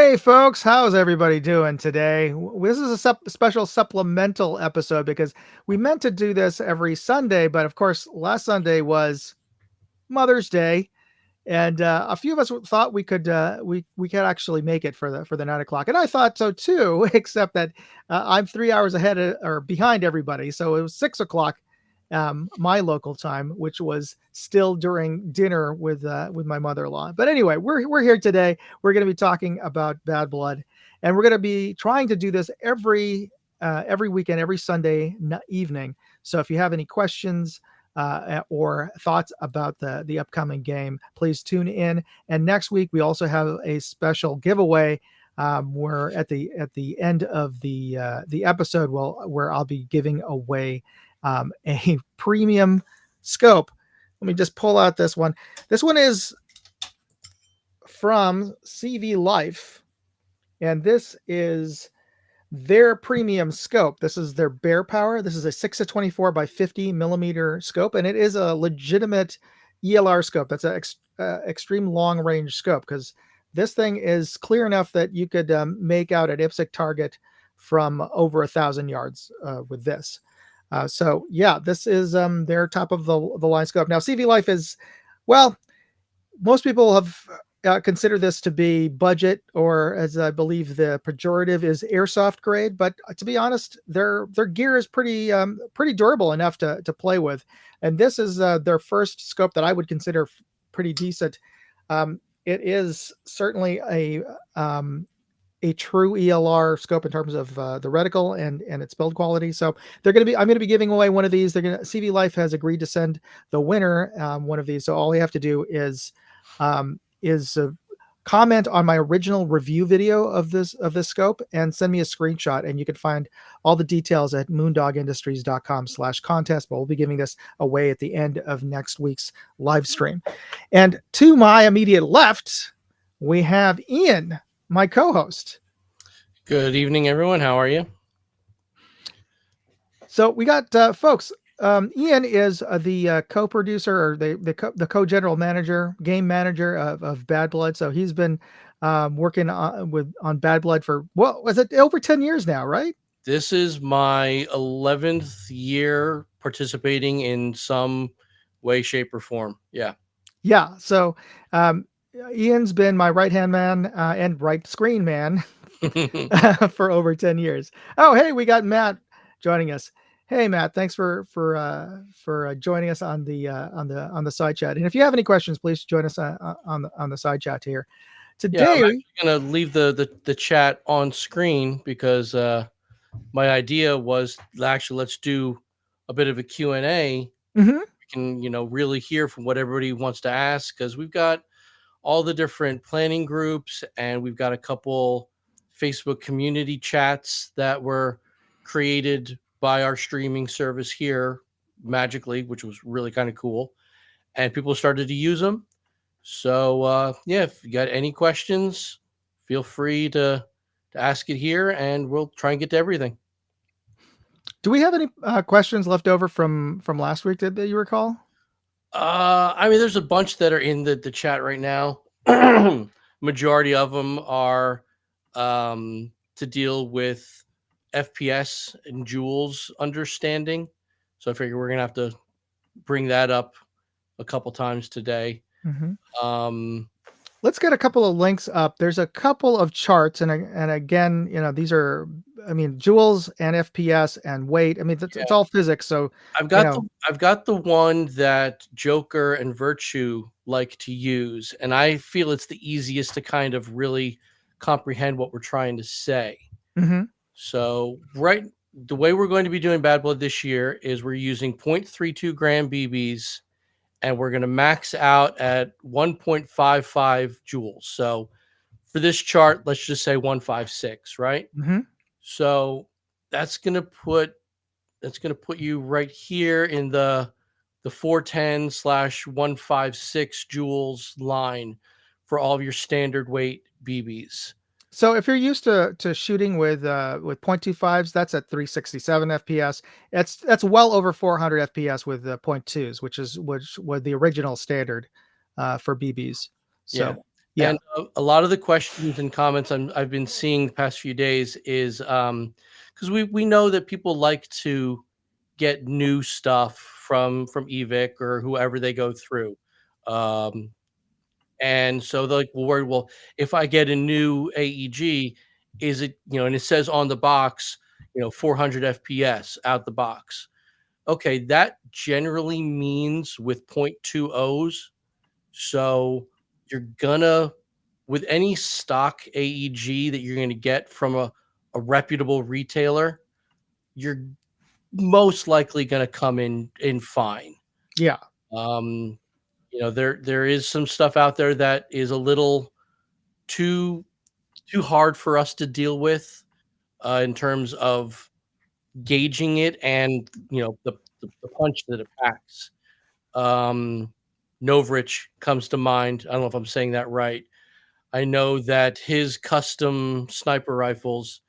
Hey, folks, how's everybody doing today? This is a special supplemental episode because we meant to do this every Sunday, but of course, last Sunday was Mother's Day, and a few of us thought we could actually make it for the 9 o'clock, and I thought so too. Except that I'm 3 hours ahead or behind everybody, so it was 6 o'clock my local time, which was still during dinner with my mother-in-law. But anyway, we're here today. We're going to be talking about Bad Blood, and we're going to be trying to do this every weekend, every Sunday evening. So if you have any questions or thoughts about the upcoming game, please tune in. And next week we also have a special giveaway. Where at the end of the episode, where I'll be giving away a premium scope. Let me just pull out this one. This one is from CV Life, and this is their premium scope. This is their Bear Power. This is a 6 to 24 by 50 millimeter scope, and it is a legitimate ELR scope. That's an extreme long range scope, because this thing is clear enough that you could make out an IPSC target from over 1,000 yards with this. So yeah, this is their top of the line scope. Now CV Life is, well, most people have considered this to be budget, or as I believe the pejorative is, airsoft grade. But to be honest, their gear is pretty durable enough to play with. And this is their first scope that I would consider pretty decent. It is certainly a true ELR scope in terms of the reticle and its build quality. So I'm going to be giving away one of these. CV Life has agreed to send the winner one of these. So all you have to do is comment on my original review video of this scope and send me a screenshot, and you can find all the details at moondogindustries.com/contest. But we'll be giving this away at the end of next week's live stream. And to my immediate left, we have Ian, my co-host. Good evening, everyone. How are you? So we got folks. Ian is the co-producer, or the co-general manager, game manager of Bad Blood. So he's been working on Bad Blood for, what was it, over 10 years now, right? This is my 11th year participating in some way, shape, or form. Yeah. Yeah. So Ian's been my right-hand man and right screen man for over 10 years. Oh, hey, we got Matt joining us. Hey, Matt, thanks for joining us on the side chat. And if you have any questions, please join us on the side chat here today. Yeah, I'm actually gonna leave the chat on screen because my idea was actually let's do a bit of a Q&A. Mm-hmm. We can really hear from what everybody wants to ask, because we've got all the different planning groups, and we've got a couple Facebook community chats that were created by our streaming service here magically, which was really kind of cool. And people started to use them. So yeah, if you got any questions, feel free to ask it here, and we'll try and get to everything. Do we have any questions left over from last week that you recall? I mean, there's a bunch that are in the chat right now. Majority of them are to deal with FPS and Joules understanding. So I figure we're gonna have to bring that up a couple times today. Mm-hmm. Let's get a couple of links up. There's a couple of charts, and again, these are, I mean, joules and FPS and weight. I mean, it's all physics. So I've got the one that Joker and Virtue like to use, and I feel it's the easiest to kind of really comprehend what we're trying to say. Mm-hmm. So the way we're going to be doing Bad Blood this year is we're using 0.32 gram BBs, and we're going to max out at 1.55 joules. So for this chart, let's just say 156, right? Mm-hmm. So that's going to put you right here in the 410/156 joules line for all of your standard weight BBs. So if you're used to shooting with 0.25s, that's at 367 FPS. That's well over 400 FPS with 0.2s, which was the original standard for BBs. So yeah. Yeah. And a lot of the questions and comments I've been seeing the past few days is because we know that people like to get new stuff from Evic or whoever they go through. Um, and so they're like, well, well, if I get a new AEG, is it, and it says on the box, 400 FPS out the box. Okay, that generally means with point two O's. So you're gonna, with any stock AEG that you're gonna get from a reputable retailer, you're most likely gonna come in fine. Yeah. Um, there is some stuff out there that is a little too too hard for us to deal with in terms of gauging it and the punch that it packs. Um, Novrich comes to mind. I don't know if I'm saying that right. I know that his custom sniper rifles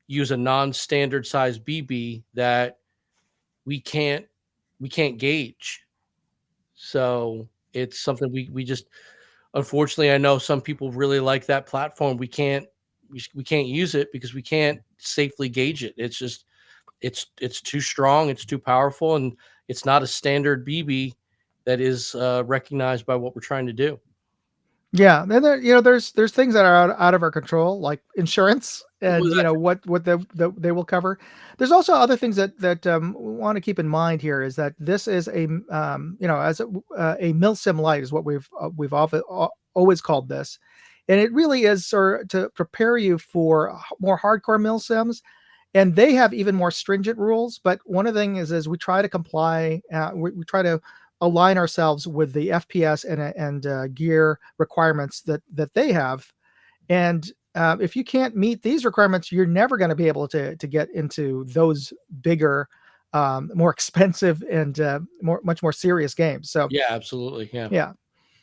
use a non-standard size BB that we can't we can't gauge. So it's something we just, unfortunately, I know some people really like that platform. We can't use it because we can't safely gauge it. It's just it's too strong, it's too powerful, and it's not a standard BB that is recognized by what we're trying to do. Yeah, and there, there's things that are out of our control, like insurance, and Well, that's what they will cover. There's also other things that we want to keep in mind here is that this is as a milsim light is what we've always called this, and it really is sort of to prepare you for more hardcore milsims, and they have even more stringent rules. But one of the things is we try to comply. We try to align ourselves with the FPS and gear requirements that they have. And if you can't meet these requirements, you're never going to be able to get into those bigger, more expensive and much more serious games. So Yeah, absolutely. Yeah. yeah,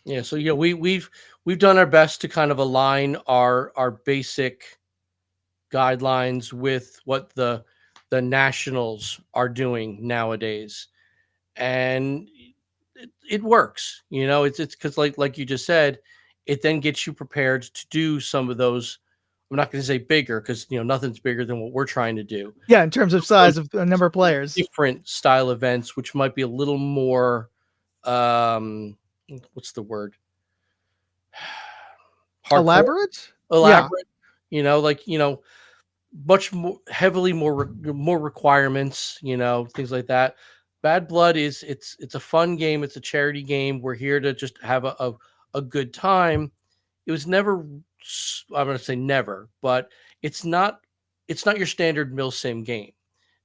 Yeah. So we've done our best to kind of align our basic guidelines with what the nationals are doing nowadays. And it works. It's because like you just said, it then gets you prepared to do some of those. I'm not going to say bigger because nothing's bigger than what we're trying to do. yeah. In terms of Those size of the number of players, different style events, which might be a little more, um, what's the word? Hardcore, elaborate. Yeah, elaborate. Like much more heavily more requirements. Things like that. Bad Blood is it's a fun game. It's a charity game. We're here to just have a good time. It was never, I'm going to say never, but it's not it's not your standard milsim game.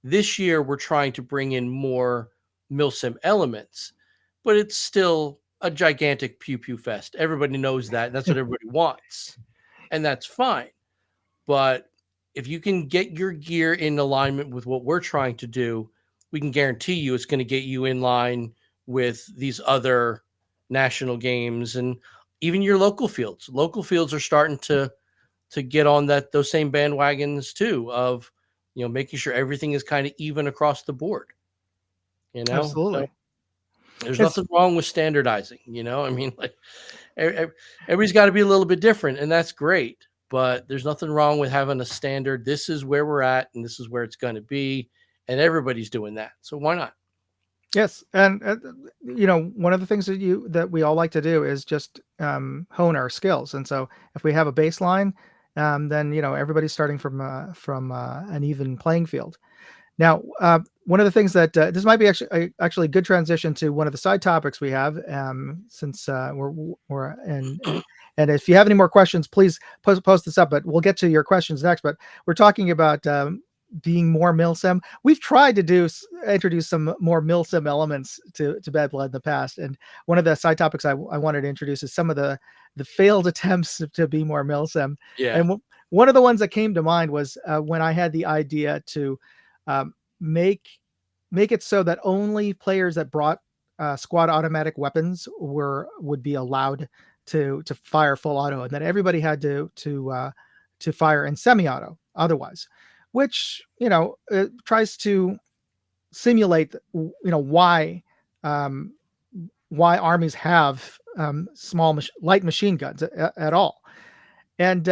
This year we're trying to bring in more milsim elements, but it's still a gigantic pew pew fest. Everybody knows that. And that's what everybody wants, and that's fine. But if you can get your gear in alignment with what we're trying to do, we can guarantee you it's going to get you in line with these other national games and even your local fields. Local fields are starting to get on those same bandwagons too of making sure everything is kind of even across the board. So absolutely. there's It's nothing wrong with standardizing. I mean, like everybody's got to be a little bit different, and that's great. But there's nothing wrong with having a standard. This is where we're at, and this is where it's going to be, and everybody's doing that. So why not? Yes, and one of the things that we all like to do is just hone our skills. And so if we have a baseline, then everybody's starting from an even playing field. Now, one of the things that this might be actually a good transition to one of the side topics we have, since we're and if you have any more questions, please post this up. But we'll get to your questions next. But we're talking about being more milsim. We've tried to introduce some more milsim elements to Bad Blood in the past, and one of the side topics I wanted to introduce is some of the failed attempts to be more milsim. Yeah. And one of the ones that came to mind was when I had the idea to make it so that only players that brought squad automatic weapons would be allowed to fire full auto, and then everybody had to fire in semi-auto otherwise, which it tries to simulate why why armies have light machine guns at all. And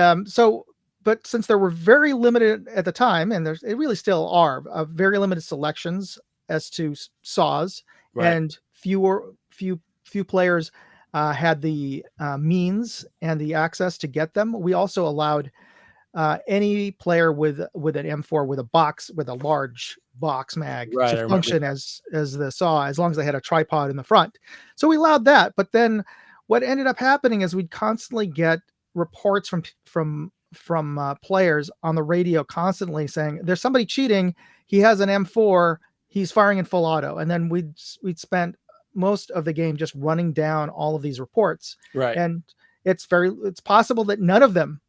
but since there were very limited at the time, and it really still are very limited selections as to saws, Right. and few players had the means and the access to get them. We also allowed any player with an M4 with a large box mag Right. to I remember function that. as the saw, as long as they had a tripod in the front. So we allowed that. But then what ended up happening is we'd constantly get reports from players on the radio constantly saying there's somebody cheating. He has an M4. He's firing in full auto. And then we'd spent most of the game just running down all of these reports. Right. And it's possible that none of them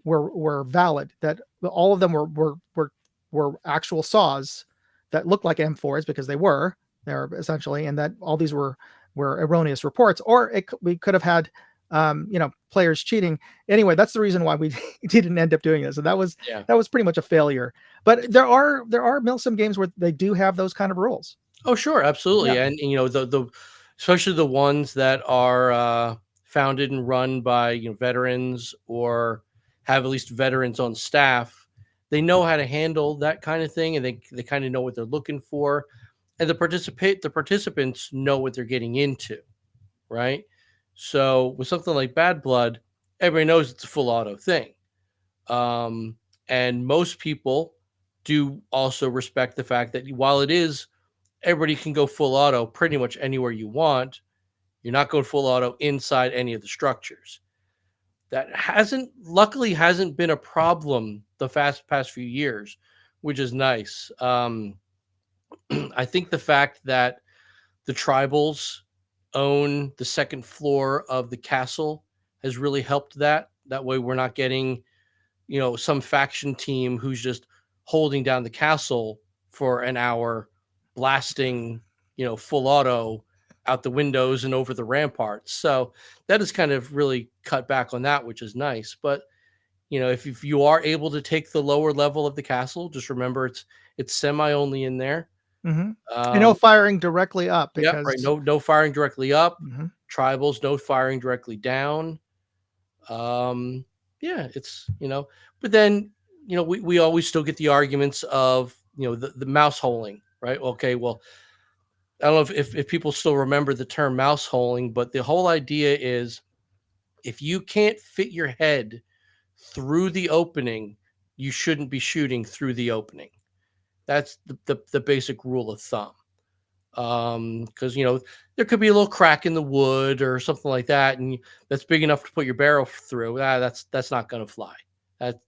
were valid. That all of them were actual saws that looked like M4s, because they're essentially, and that all these were erroneous reports. Or we could have had players cheating. Anyway, that's the reason why we didn't end up doing this. And that was pretty much a failure. But there are milsim games where they do have those kind of rules. Oh, sure, absolutely. Yeah. And the especially the ones that are founded and run by veterans, or have at least veterans on staff, they know how to handle that kind of thing, and they kind of know what they're looking for, and the participants know what they're getting into, right? So with something like Bad Blood, everybody knows it's a full auto thing, and most people do also respect the fact that while it is everybody can go full auto pretty much anywhere you want, you're not going full auto inside any of the structures. That luckily hasn't been a problem the past few years, which is nice. I think the fact that the tribals own the second floor of the castle has really helped that. That way we're not getting, some faction team who's just holding down the castle for an hour, blasting, full auto out the windows and over the ramparts. So that has kind of really cut back on that, which is nice. But if you are able to take the lower level of the castle, just remember it's semi only in there. Mm-hmm. And no firing directly up, Yep, right. because No firing directly up. Mhm. Tribals, no firing directly down. Yeah, but then we always still get the arguments of the mouse holing, right? Okay, well, I don't know if people still remember the term mouse holing, but the whole idea is if you can't fit your head through the opening, you shouldn't be shooting through the opening. That's the basic rule of thumb. Because there could be a little crack in the wood or something like that, and that's big enough to put your barrel through. That's not going to fly. That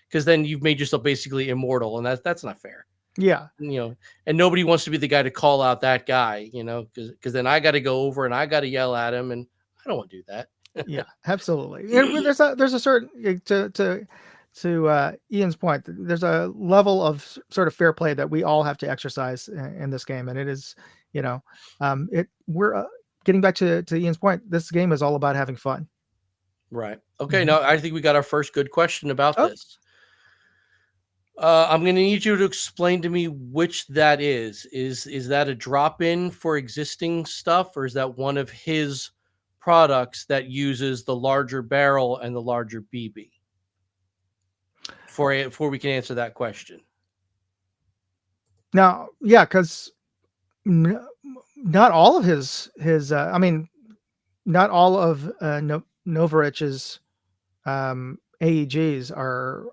because then you've made yourself basically immortal, and that's not fair. Yeah. And nobody wants to be the guy to call out that guy, because then I got to go over and I got to yell at him, and I don't want to do that. Yeah, absolutely. There's a certain to Ian's point. There's a level of sort of fair play that we all have to exercise in this game, and it is, we're getting back to Ian's point. This game is all about having fun. Right. Okay. Mhm. Now I think we got our first good question about Oh. this. I'm going to need you to explain to me which that is. Is that a drop-in for existing stuff, or is that one of his products that uses the larger barrel and the larger BB? Before we can answer that question. Now, yeah, because not all of his not all of Novarich's AEGs are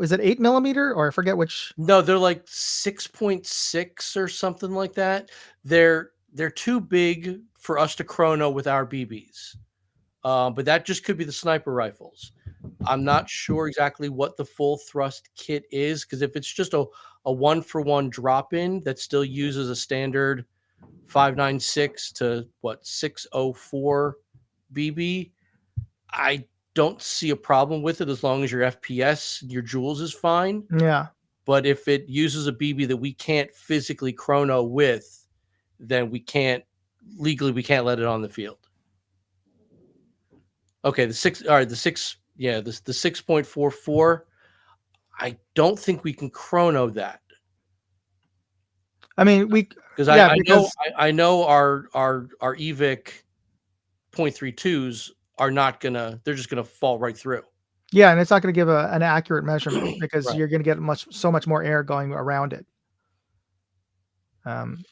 is it 8mm, or I forget which? No, they're like 6.6 or something like that. They're too big for us to chrono with our BBs. But that just could be the sniper rifles. I'm not sure exactly what the full thrust kit is, because if it's just a 1-for-1 drop-in that still uses a standard 5.96 to 604 BB, I don't see a problem with it as long as your FPS, your joules is fine. Yeah. But if it uses a BB that we can't physically chrono with, then we can't let it on the field. Okay, the 6.44. I don't think we can chrono that. I mean, because yeah, know because I know our EVIC .32s are not gonna, they're just gonna fall right through. yeah, and it's not going to give an accurate measurement because Right. you're going to get so much more air going around it. Um,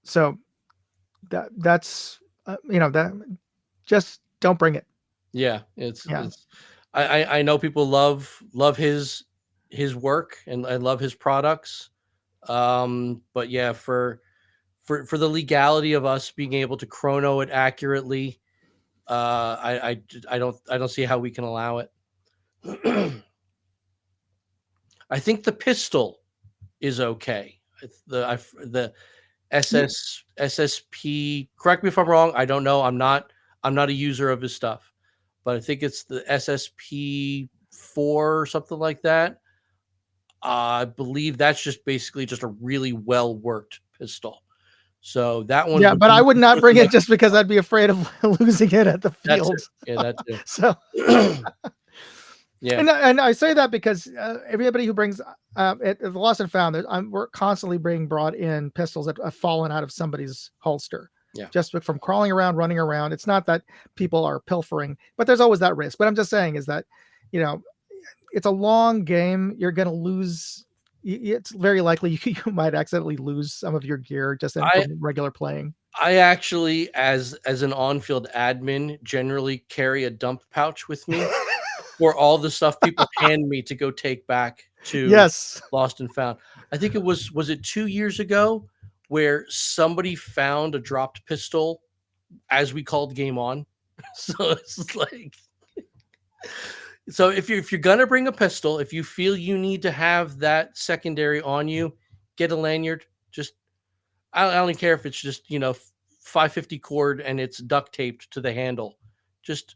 so that's that just don't bring it. Yeah, Yeah. it's I know people love his work, and I love his products. But yeah, for the legality of us being able to chrono it accurately, I don't see how we can allow it. I think the pistol is okay. The Ye- SSP. Correct me if I'm wrong. I don't know. I'm not a user of his stuff, but I think it's the SSP 4 or something like that. I believe that's just basically just a really well worked pistol. So that one Yeah, would but be I would not more bring than it just because I'd be afraid of losing it at the that's it. field. Yeah, that So, too. Yeah, and I say that because everybody who brings at the Lost and Found, we're constantly being brought in pistols that have fallen out of somebody's holster, yeah. just from crawling around, running around. It's not that people are pilfering, but there's always that risk. But I'm just saying is that, it's a long game. You're going to lose. It's very likely you might accidentally lose some of your gear just I from regular playing. I actually, as an on-field admin, generally carry a dump pouch with me for all the stuff people hand me to go take back to Yes. Lost and Found. I think it was it 2 years ago where somebody found a dropped pistol as we called game on. So it's like, so if you're gonna bring a pistol, if you feel you need to have that secondary on you, get a lanyard. Just I don't care if it's just 550 cord and it's duct taped to the handle. Just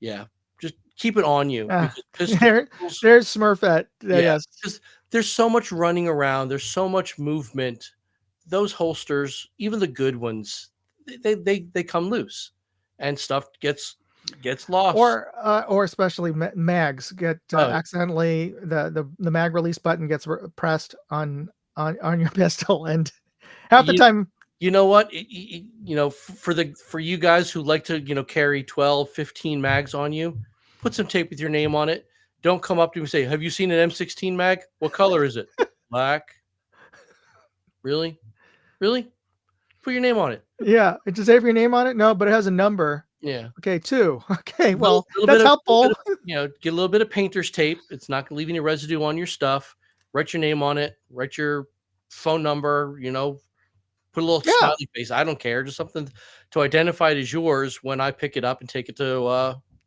yeah, just keep it on you Uh, because pistols. there's Smurfette. Yeah, Yes. because there's so much running around. There's so much movement. Those holsters, even the good ones, they come loose, and stuff gets lost. Or especially mags get Oh, accidentally the mag release button gets pressed on your pistol, and half the you time. you know what? For you guys who like to carry 12, 15 mags on you, put some tape with your name on it. Don't come up to me and say, "Have you seen an M16 mag? What color is it? Black? Really? Really? Put your name on it." Yeah, does it have your name on it? No, but it has a number. Yeah. Okay, 2. Okay, Little, well, little bit that's of, helpful. get a little bit of painter's tape. It's not gonna leave any residue on your stuff. Write your name on it. Write your phone number. Put a little Yeah, smiley face. I don't care. Just something to identify it as yours when I pick it up and take it to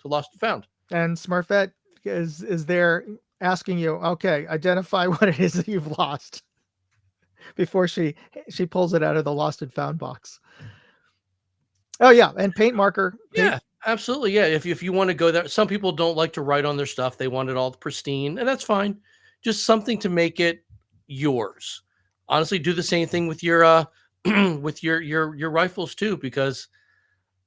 Lost and Found. and Smurfette is there asking you, okay, identify what it is that you've lost before she pulls it out of the Lost and Found box. Oh yeah, and paint marker. Yeah, absolutely. Yeah, if you want to go there, some people don't like to write on their stuff. They want it all pristine, and that's fine. Just something to make it yours. Honestly, do the same thing with your with your rifles too, because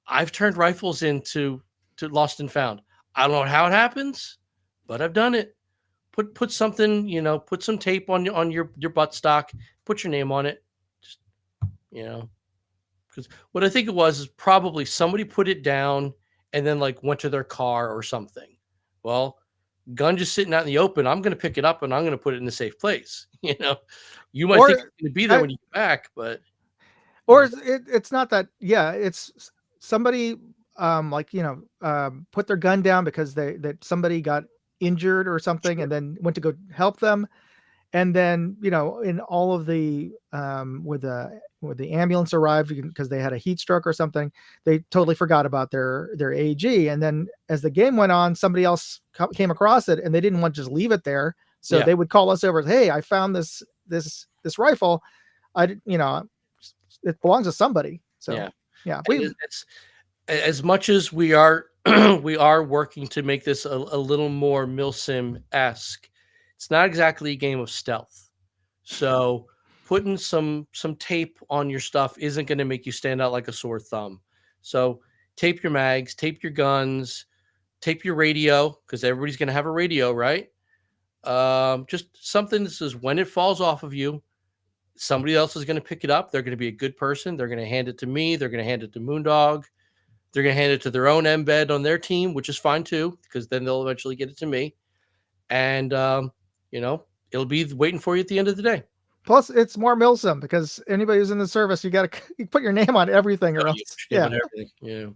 I've turned rifles into Lost and Found. I don't know how it happens, but I've done it. Put something, put some tape on your buttstock, put your name on it. Just you know, because what I think it was is probably somebody put it down and then like went to their car or something. Well, gun just sitting out in the open. I'm going to pick it up and I'm going to put it in a safe place. You might think Or it's going to be there when you get back, but or it's not that. Yeah, it's somebody put their gun down because that somebody got injured or something, sure. and then went to go help them, and then in all of the with the ambulance arrived because they had a heat stroke or something, they totally forgot about their AG, and then as the game went on, somebody else came across it, and they didn't want to just leave it there, so Yeah, they would call us over, hey, I found this rifle, it belongs to somebody. So yeah. yeah, It's as much as we are we are working to make this a little more milsim esque. It's not exactly a game of stealth. So putting some tape on your stuff isn't going to make you stand out like a sore thumb. So tape your mags, tape your guns, tape your radio because everybody's going to have a radio, right? Just something that says when it falls off of you, somebody else is going to pick it up. They're going to be a good person. They're going to hand it to me. They're going to hand it to Moondog. They're going to hand it to their own embed on their team, which is fine too, because then they'll eventually get it to me. And, it'll be waiting for you at the end of the day. Plus, it's more Milsim because anybody who's in the service, you got to put your name on everything, or else. Yeah. On everything. Yeah.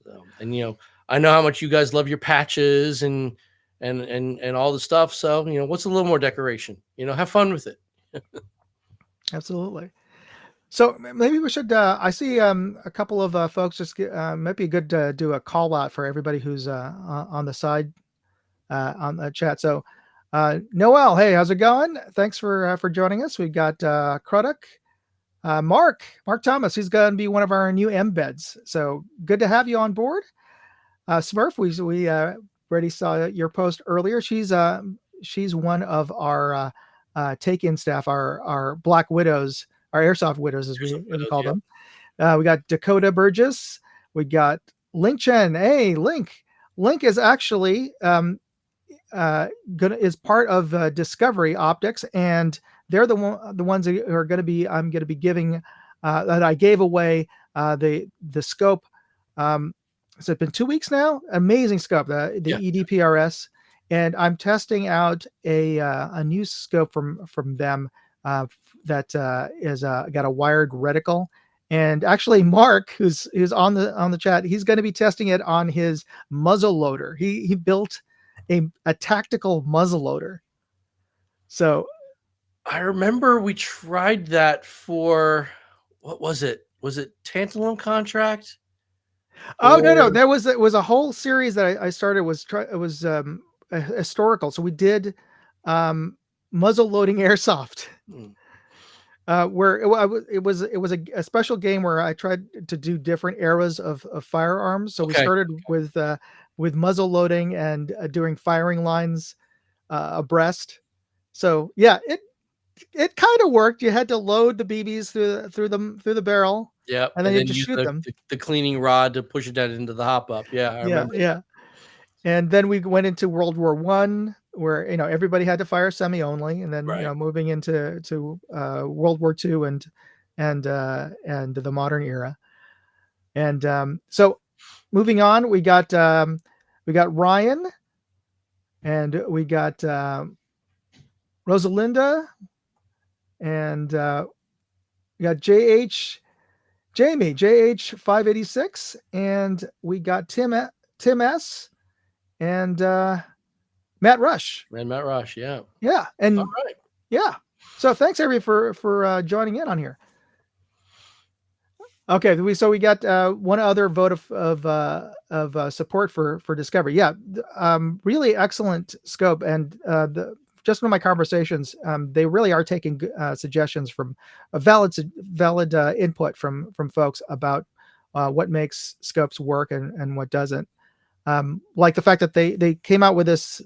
So, and I know how much you guys love your patches and all the stuff. So what's a little more decoration? Have fun with it. Absolutely. So maybe we should. I see a couple of folks. Just might be good to do a call out for everybody who's on the side on the chat. So. Noel, hey, how's it going? Thanks for joining us. We've got Kruddock, Mark Thomas. He's going to be one of our new embeds. So good to have you on board. Smurf, we already saw your post earlier. She's one of our take-in staff, our Black Widows, our Airsoft Widows, as we call them. We got Dakota Burgess. We got Link Chen. Hey, Link is actually is part of Discovery Optics, and they're the ones who are going to be. I'm going to be giving that I gave away the scope. Has it been 2 weeks now? Amazing scope, the EDPRS, and I'm testing out a new scope from them that is got a wired reticle. And actually, Mark, who's on the chat, he's going to be testing it on his muzzle loader. He built a tactical muzzle loader. So I remember we tried that for, what was it? Was it Tantalum Contract? Oh, no. It was a whole series that I started. It was historical. So we did muzzle loading airsoft. Where it was a special game where I tried to do different eras of firearms. So we started with muzzle loading and doing firing lines abreast. So yeah, it kind of worked. You had to load the BBs through the barrel. Yeah, and then you just shoot them. The cleaning rod to push it down into the hop up. Yeah, I remember. Yeah. And then we went into World War I, where everybody had to fire semi only, and then moving into World War II and the modern era. And so moving on, we got Ryan, and we got Rosalinda, and we got Jamie JH586, and we got Tim S, and Matt Rush. And Matt Rush, yeah. Yeah. And all right. Yeah. So thanks everybody for joining in on here. Okay, we got one other vote of support for Discovery. Yeah, really excellent scope, and just from my conversations, they really are taking suggestions from valid input from folks about what makes scopes work and what doesn't. Like the fact that they came out with this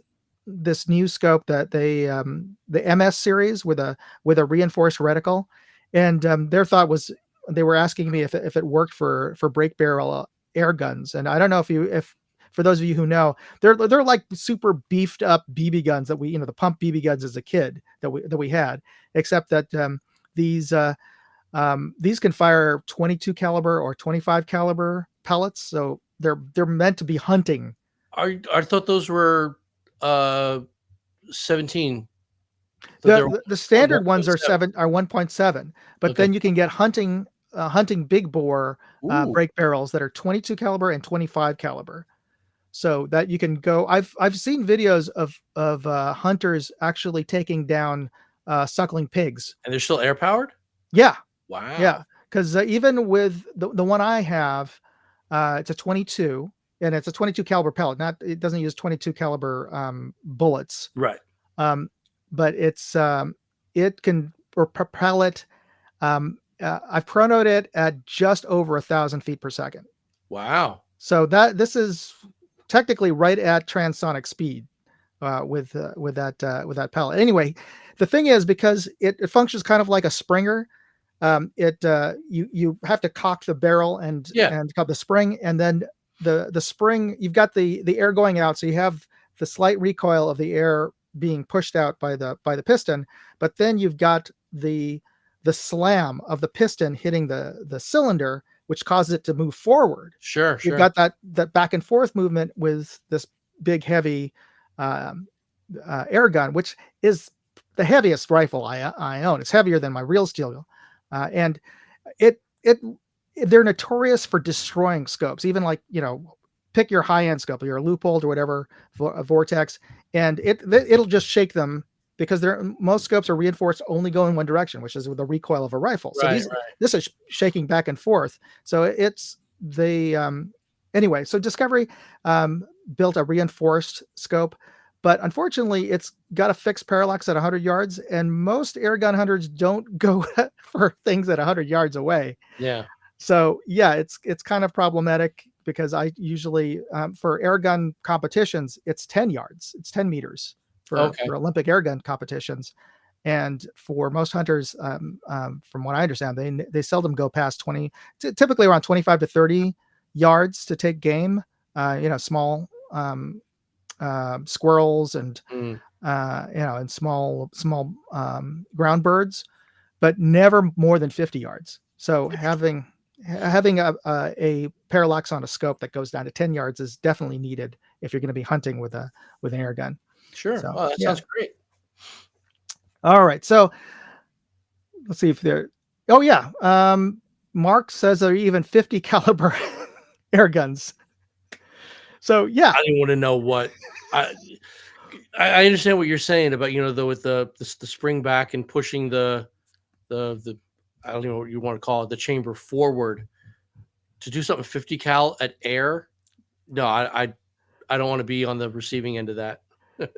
new scope that the MS series with a reinforced reticle, and their thought was, they were asking me if it worked for break barrel air guns. And I don't know if for those of you who know, they're like super beefed up BB guns that we, the pump BB guns as a kid that we had, except that these can fire 22 caliber or 25 caliber pellets. So they're meant to be hunting. I thought those were 17. The standard ones are 1.7, but then you can get hunting big bore break barrels that are 22 caliber and 25 caliber, so that you can go. I've seen videos of hunters actually taking down suckling pigs, and they're still air powered. Yeah. Wow. Yeah, because even with the one I have, it's a 22, and it's a 22 caliber pellet. It doesn't use 22 caliber bullets. Right. But it can propel it. I've chronoed it at just over 1,000 feet per second. Wow. So this is technically right at transonic speed with that pellet. Anyway, the thing is, because it functions kind of like a Springer, you have to cock the barrel and cock the spring, and then the spring, you've got the air going out, so you have the slight recoil of the air being pushed out by the piston, but then you've got the slam of the piston hitting the cylinder, which causes it to move forward. Sure, You've sure. got that back and forth movement with this big heavy um, air gun, which is the heaviest rifle I own. It's heavier than my real steel, and it they're notorious for destroying scopes. Even like, pick your high end scope, your Leupold or whatever, Vortex, and it'll just shake them because most scopes are reinforced only go in one direction, which is with the recoil of a rifle. So Right, this is shaking back and forth. So it's the anyway. So Discovery built a reinforced scope, but unfortunately, it's got a fixed parallax at 100 yards, and most airgun hunters don't go for things at 100 yards away. yeah. So yeah, it's kind of problematic because I usually for airgun competitions, it's 10 yards, it's 10 meters Okay. for Olympic airgun competitions, and for most hunters, from what I understand, they seldom go past 20, typically around 25 to 30 yards to take game. Small squirrels and Mm. and small ground birds, but never more than 50 yards. So having a parallax on a scope that goes down to 10 yards is definitely needed if you're going to be hunting with an air gun. Sure. So Oh, that yeah. sounds great. All right. So let's see if there. Oh yeah. Mark says there are even 50 caliber air guns. So yeah. I don't want to know what I understand what you're saying about, though, with the spring back and pushing the I don't know what you want to call it, the chamber forward to do something 50 cal at air. No, I don't want to be on the receiving end of that.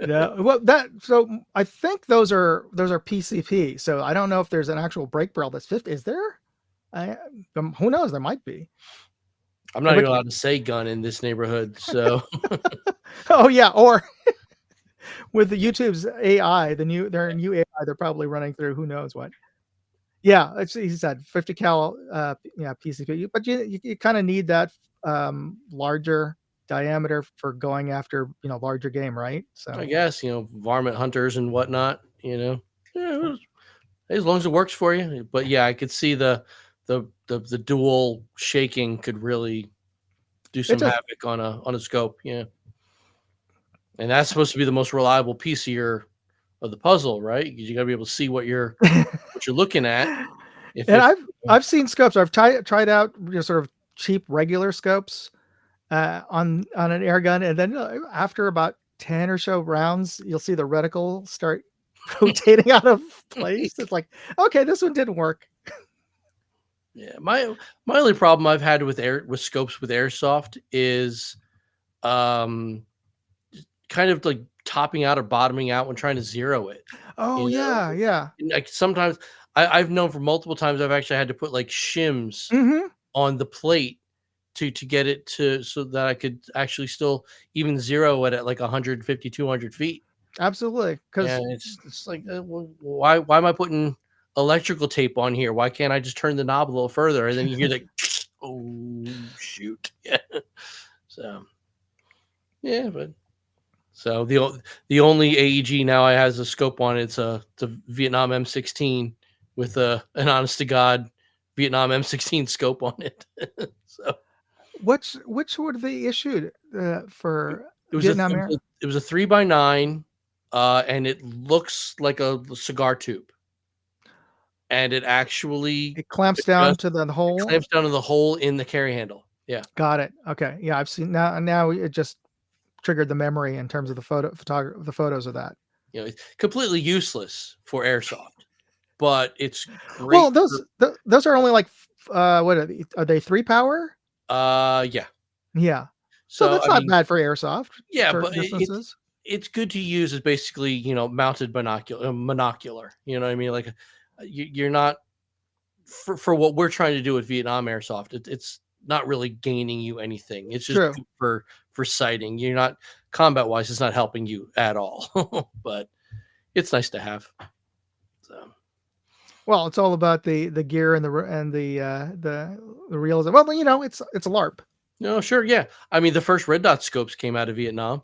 Yeah. Well, I think those are PCP. So I don't know if there's an actual brake barrel that's 50. Is there? Who knows? There might be. I'm not even allowed to say gun in this neighborhood. So oh yeah, or with the YouTube's AI, their new AI, they're probably running through who knows what. Yeah, he said 50 cal PCP, but you kind of need that larger diameter for going after larger game, right? So I guess varmint hunters and whatnot. Yeah, as long as it works for you. But yeah, I could see the dual shaking could really do some havoc on a scope. Yeah, and that's supposed to be the most reliable piece of the puzzle, right? Because you got to be able to see what you're looking at. I've seen scopes. I've tried out sort of cheap regular scopes on an air gun, and then after about 10 or so rounds, you'll see the reticle start rotating out of place. It's like, okay, this one didn't work. Yeah, my only problem I've had with scopes with airsoft is kind of like topping out or bottoming out when trying to zero it. Oh yeah, yeah. Like sometimes I've known for multiple times I've actually had to put like shims on the plate to get it so that I could actually still even zero it at like 150, 200 feet. Absolutely. Because it's like, why am I putting electrical tape on here? Why can't I just turn the knob a little further? And then you hear like, oh shoot. Yeah. So yeah, but so the only AEG now I has a scope on it's a Vietnam M16 with an honest to God Vietnam M16 scope on it. So which were they issued for Vietnam Air? It was a 3x9, and it looks like a cigar tube. And it actually clamps down to the hole. It clamps down to the hole in the carry handle. Yeah. Got it. Okay. Yeah, I've seen now it just triggered the memory in terms of the photos of that. It's completely useless for airsoft, but it's great. Well, those are only like what are they 3 power? Yeah. Yeah. So that's not bad for airsoft. Yeah, but it's good to use as basically, mounted monocular. You know what I mean? Like you're not for what we're trying to do with Vietnam airsoft. It's not really gaining you anything. It's just good for sighting. You're not combat wise. It's not helping you at all. But it's nice to have. So. Well, it's all about the gear and the reels. Well, it's a LARP. No, sure, yeah. I mean, the first red dot scopes came out of Vietnam,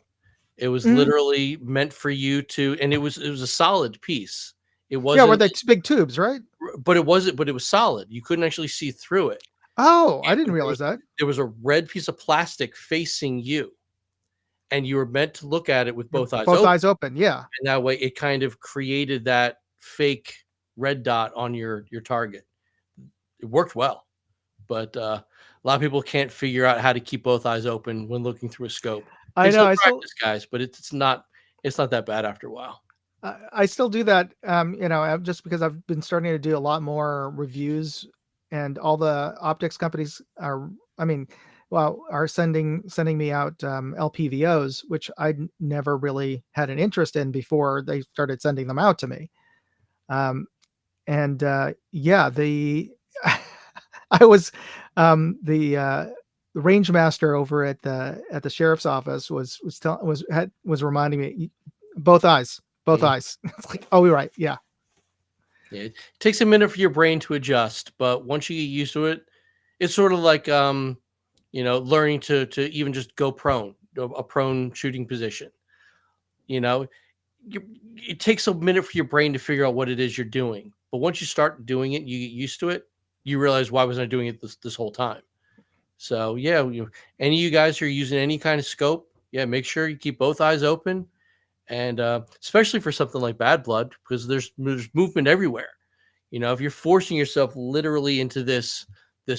It was Mhm. literally meant for you to, and it was a solid piece. It Yeah, where wasn't, the big tubes, right? but it was solid. You couldn't actually see through it. Oh, I didn't There realize was that. there was a red piece of plastic facing you, and you were meant to look at it with Yeah, both eyes both open, eyes open. Yeah. and that way it kind of created that fake red dot on your target. It worked well, but a lot of people can't figure out how to keep both eyes open when looking through a scope. I Takes a know. little practice, guys, but it's not that bad after a while. I still do that, just because I've been starting to do a lot more reviews, and all the optics companies are, I mean, well, are sending me out LPVOs, which never really had an interest in before they started sending them out to me. Um, and yeah, the I was the range master over at the sheriff's office was reminding me, both eyes, both Mhm. eyes. It's like, oh, you're right, yeah. Yeah, it takes a minute for your brain to adjust, but once you get used to it, it's sort of like learning to even just go prone, a prone shooting position. You know, you, it takes a minute for your brain to figure out what it is you're doing, but once you start doing it, you get used to it. You realize, why wasn't I doing it this whole time? So yeah, any of you guys who are using any kind of scope, yeah, make sure you keep both eyes open, and especially for something like Bad Blood, because there's movement everywhere. If you're forcing yourself literally into this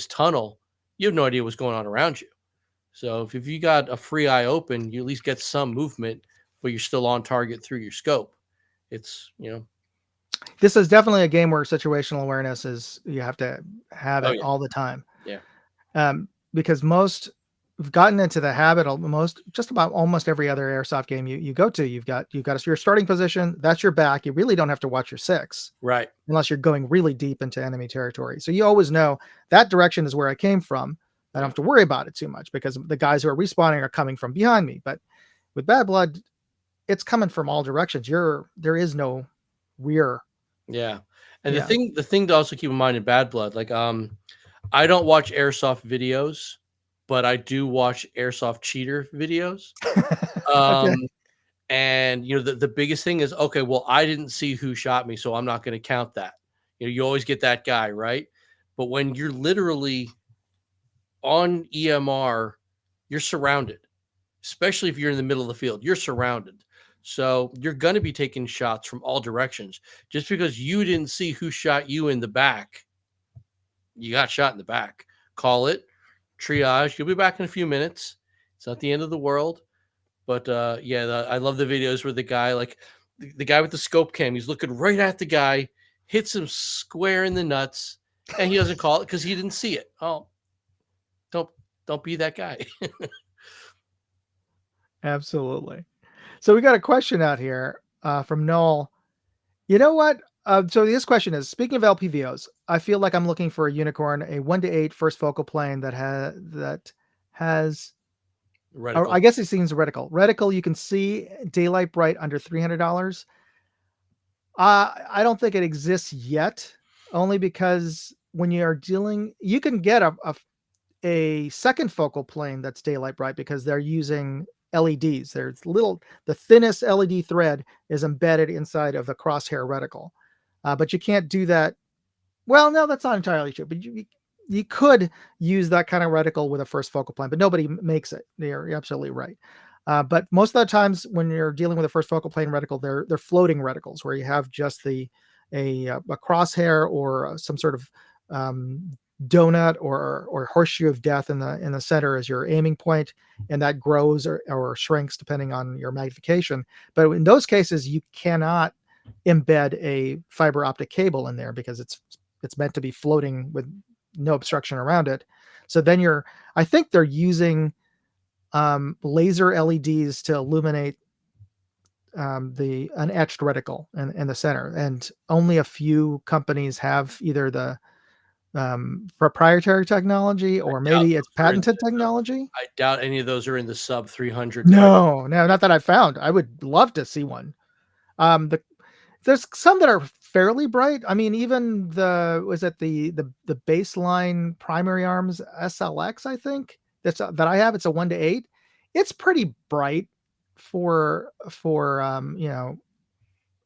tunnel, you have no idea what's going on around you. So if you got a free eye open, you at least get some movement, but you're still on target through your scope. It's. This is definitely a game where situational awareness is, you have to have Oh it yeah, all the time. yeah, Because most have gotten into the habit of, most just about almost every other airsoft game you go to, you've got your starting position, that's your back. You really don't have to watch your six right, unless you're going really deep into enemy territory. So you always know that direction is where I came from. I don't yeah, have to worry about it too much because the guys who are respawning are coming from behind me. But with Bad Blood, it's coming from all directions. There is no rear. yeah. And the Yeah. thing to also keep in mind in Bad Blood, like I don't watch airsoft videos, but I do watch airsoft cheater videos. Okay. Um, and the biggest thing is, okay, well, I didn't see who shot me, so I'm not going to count that. You always get that guy, right? But when you're literally on EMR, you're surrounded, especially if you're in the middle of the field, you're surrounded. So you're going to be taking shots from all directions. Just because you didn't see who shot you in the back, you got shot in the back. Call it, triage. You'll be back in a few minutes. It's not the end of the world. But yeah, I love the videos where the guy, like the guy with the scope cam, he's looking right at the guy, hits him square in the nuts, and he doesn't call it because he didn't see it. Oh, don't don't be that guy. Absolutely. So we got a question out here from Noel. You know what? So this question is: speaking of LPVOs, I feel like I'm looking for a unicorn, a 1 to 8 first focal plane that has. Or Reticle. I guess it seems reticle. Reticle, you can see daylight bright under $300. I don't think it exists yet, only because when you are dealing, you can get a second focal plane that's daylight bright because they're using LEDs. The thinnest LED thread is embedded inside of the crosshair reticle. But you can't do that. Well, no, that's not entirely true. But you could use that kind of reticle with a first focal plane, but nobody makes it. You're absolutely right. But most of the times when you're dealing with a first focal plane reticle, they're floating reticles where you have just a crosshair or some sort of um, donut or horseshoe of death in the center as your aiming point, and that grows or shrinks depending on your magnification. But in those cases, you cannot embed a fiber optic cable in there because it's meant to be floating with no obstruction around it. So then I think they're using laser LEDs to illuminate the unetched reticle in the center, and only a few companies have either the proprietary technology or Doubt maybe it's those are in patented the sub. technology. I doubt any of those are in the sub 300 price. No, no, not that I found. I would love to see one. There's some that are fairly bright. I mean, even the baseline primary arms SLX, I think that I have. It's a 1 to 8. It's pretty bright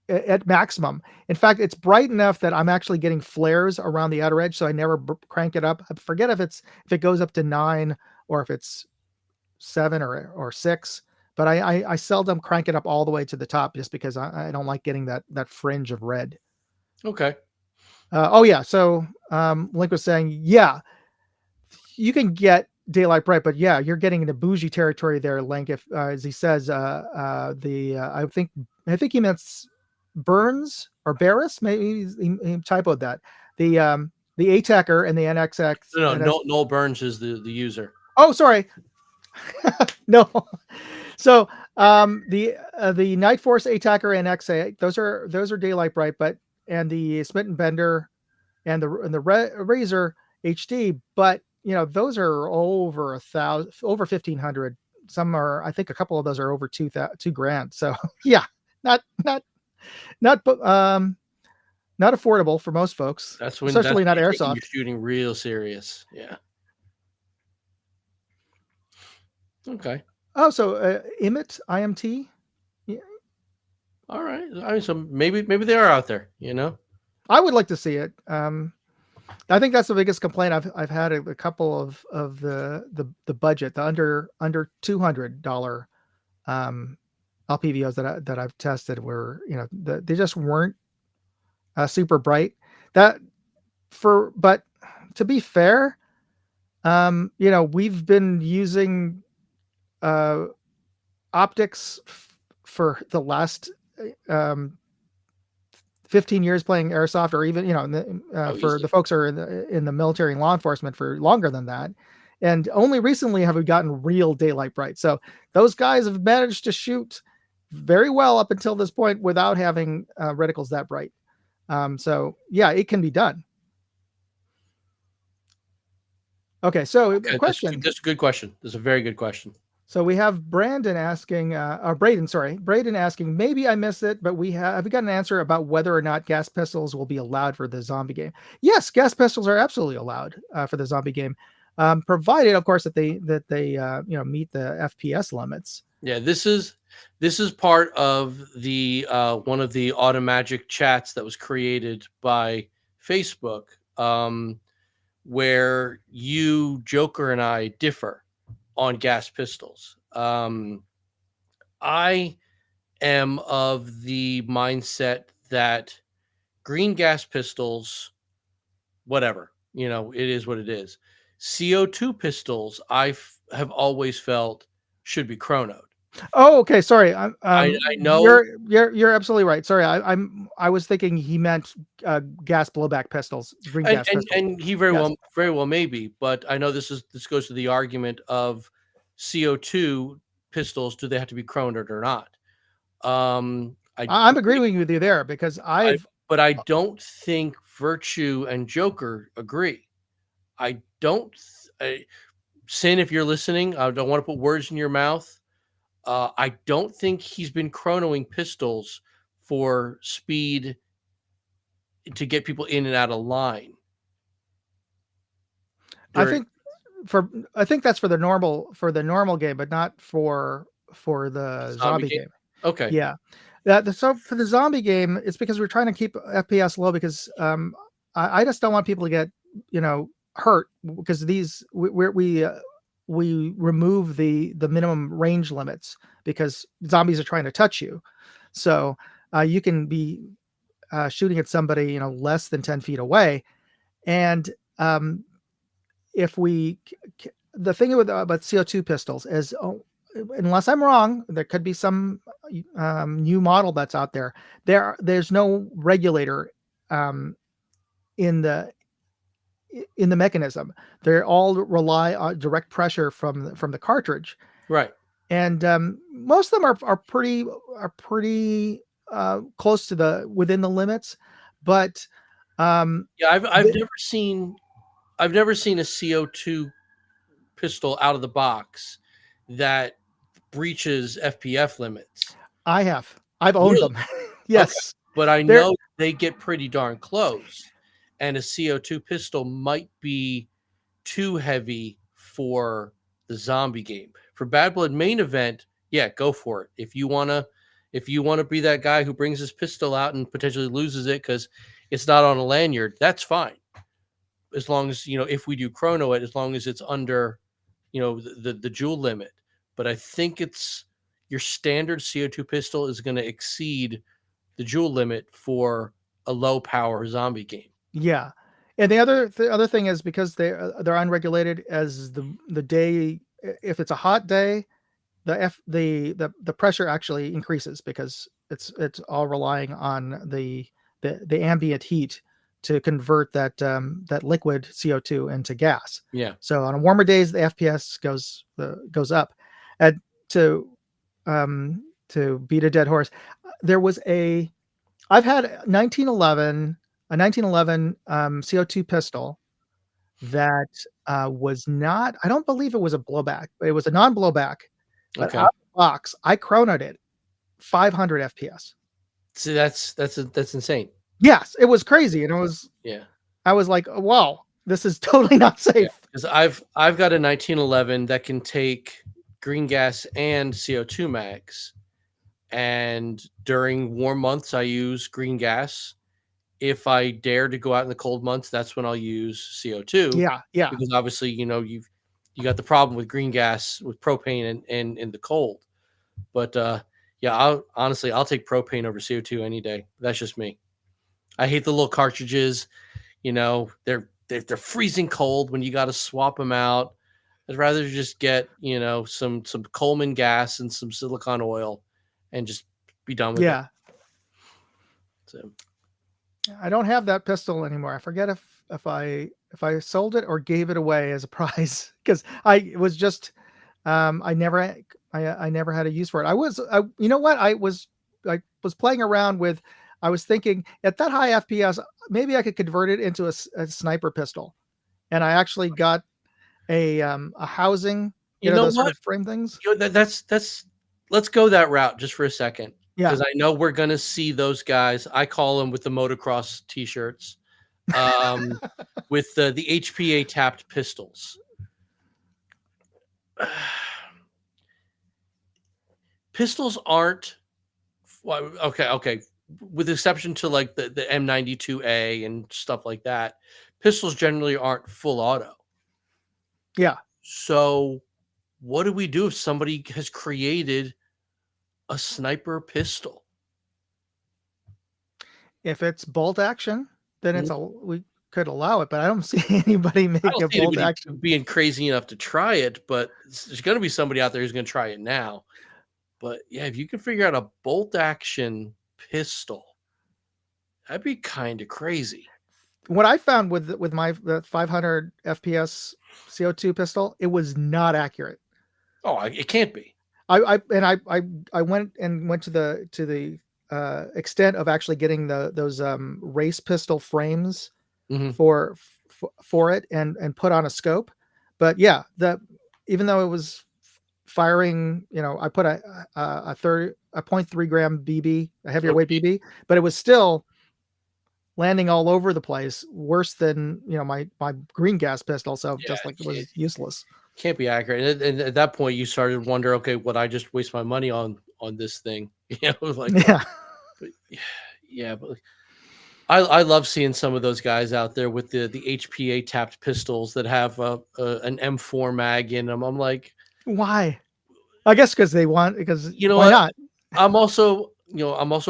at maximum. In fact, it's bright enough that I'm actually getting flares around the outer edge, so I never crank it up. I forget if it goes up to 9 or if it's 7 or 6, but I seldom crank it up all the way to the top just because I don't like getting that fringe of red. Okay. Oh yeah, so Link was saying, yeah, you can get daylight bright, but yeah, you're getting into bougie territory there, Link. If as he says, I think he meant Burns or Barris, maybe he typoed that. The ATACer and the NXX. No, Noel Burns is the user. Oh, sorry. No. So the Night Force ATACer and XA, those are daylight bright, and the Smitten Bender and the Razor HD, but those are over 1,000, over 1,500. Some are, I think, a couple of those are over $2,000. So yeah, not affordable for most folks. That's when, especially not airsoft. You're shooting real serious. Yeah. Okay. Oh, so IMT, IMT. Yeah. All right. I mean, so maybe they are out there. I would like to see it. I think that's the biggest complaint I've had. A couple of the budget, the under $200 LPVOs that I've tested were they just weren't super bright. But to be fair, we've been using optics for the last 15 years playing airsoft, or even for the folks who are in the military and law enforcement for longer than that, and only recently have we gotten real daylight bright. So those guys have managed to shoot very well up until this point without having reticles that bright. So yeah, it can be done. Okay, so question. That's a good question. That's a very good question. So we have Braden asking, maybe I missed it, but have we got an answer about whether or not gas pistols will be allowed for the zombie game? Yes, gas pistols are absolutely allowed for the zombie game, provided, of course, that they meet the FPS limits. Yeah, this is part of the one of the Automagic chats that was created by Facebook, where you, Joker, and I differ on gas pistols. I am of the mindset that green gas pistols, whatever, it is what it is. CO2 pistols, I have always felt should be chronoed. Oh, okay. Sorry. I know you're absolutely right. Sorry, I was thinking he meant gas blowback pistols, green gas pistols. And he very well may be, but I know this goes to the argument of CO2 pistols. Do they have to be chronoed or not? I'm agreeing with you there because but I don't think Virtue and Joker agree. I don't. Sin, if you're listening, I don't want to put words in your mouth. I don't think he's been chronoing pistols for speed to get people in and out of line. I think that's for the normal game, but not for the zombie game. Okay. Yeah. So for the zombie game, it's because we're trying to keep FPS low because I just don't want people to get hurt, because we remove the minimum range limits because zombies are trying to touch you. So you can be shooting at somebody less than 10 feet away, and the thing about CO2 pistols is, unless I'm wrong, there could be some new model that's out there. There's no regulator in the mechanism. They all rely on direct pressure from the cartridge, right? And most of them are pretty close to within the limits, but yeah, I've never seen a CO2 pistol out of the box that breaches FPF limits. I've owned them. Yes. Okay. But I know they get pretty darn close, and a CO2 pistol might be too heavy for the zombie game. For Bad Blood main event, yeah, go for it. If you wanna be that guy who brings his pistol out and potentially loses it because it's not on a lanyard, that's fine. As long as if we do chrono it, as long as it's under the joule limit. But I think it's your standard CO2 pistol is going to exceed the joule limit for a low power zombie game. Yeah. And the other thing is because they're unregulated as the day, if it's a hot day, the pressure actually increases because it's all relying on the ambient heat to convert that liquid CO2 into gas. Yeah. So on warmer days, the FPS goes up. And to beat a dead horse, there was I've had a 1911 CO2 pistol that was not. I don't believe it was a blowback, but it was a non-blowback. But Okay. out of the box, I chronoed it 500 FPS. See, that's insane. Yes, it was crazy, and Yeah. I was like, oh, "Wow, this is totally not Yeah. safe." Because I've got a 1911 that can take green gas and CO2 mags. And during warm months, I use green gas. If I dare to go out in the cold months, that's when I'll use CO2 Yeah, yeah, because obviously, you got the problem with green gas with propane and in the cold. But yeah, I'll take propane over CO2 any day. That's just me. I hate the little cartridges. They're freezing cold when you got to swap them out. I'd rather just get some Coleman gas and some silicone oil, and just be done with it. yeah. So I don't have that pistol anymore. I forget if I sold it or gave it away as a prize because I was just I never had a use for it. You know what I was playing around with. I was thinking at that high FPS, maybe I could convert it into a sniper pistol, and I actually got a housing, you know those sort what? of frame things. That's let's go that route just for a second Yeah, because I know we're gonna see those guys. I call them with the motocross t-shirts, um, with the HPA tapped pistols. Pistols aren't well, okay. With exception to like the M92A and stuff like that, pistols generally aren't full auto. yeah. So, what do we do if somebody has created a sniper pistol? If it's bolt action, then Mm, we could allow it, but I don't see anybody I make don't a see bolt anybody action. being crazy enough to try it, but there's going to be somebody out there who's going to try it now. But yeah, if you can figure out a bolt action pistol, that'd be kind of crazy. What I found with my the 500 FPS CO2 pistol, it was not accurate. Oh, it can't be. I went to the extent of actually getting those race pistol frames Hmm. for it and put on a scope. But yeah, even though it was firing, I put a 0.3 gram BB, a heavier weight Okay. BB, but it was still landing all over the place, worse than my green gas pistol. So Yeah, just like it was useless. can't be accurate. And at that point, you started to wonder, okay, would I just waste my money on this thing? Like, Yeah, but yeah, but I love seeing some of those guys out there with the HPA tapped pistols that have an M4 mag in them. I'm like, why? I guess because you know why what? not? I'm also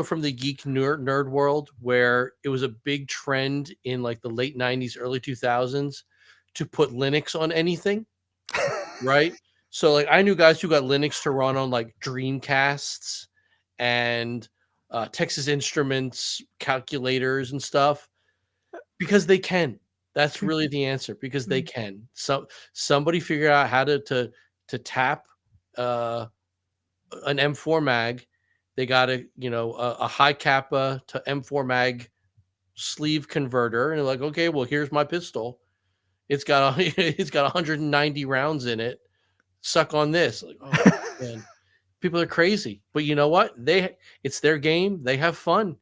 from the geek nerd world where it was a big trend in like the late 90s, early 2000s to put Linux on anything, right? So like I knew guys who got Linux to run on like Dreamcasts and Texas Instruments calculators and stuff because they can. That's really the answer because they can. So somebody figured out how to tap uh, an M4 mag. They got a high kappa to M4 mag sleeve converter, and they're like, okay, well here's my pistol. It's got 190 rounds in it. Suck on this. Like, oh man, people are crazy, but you know what? It's their game. They have fun,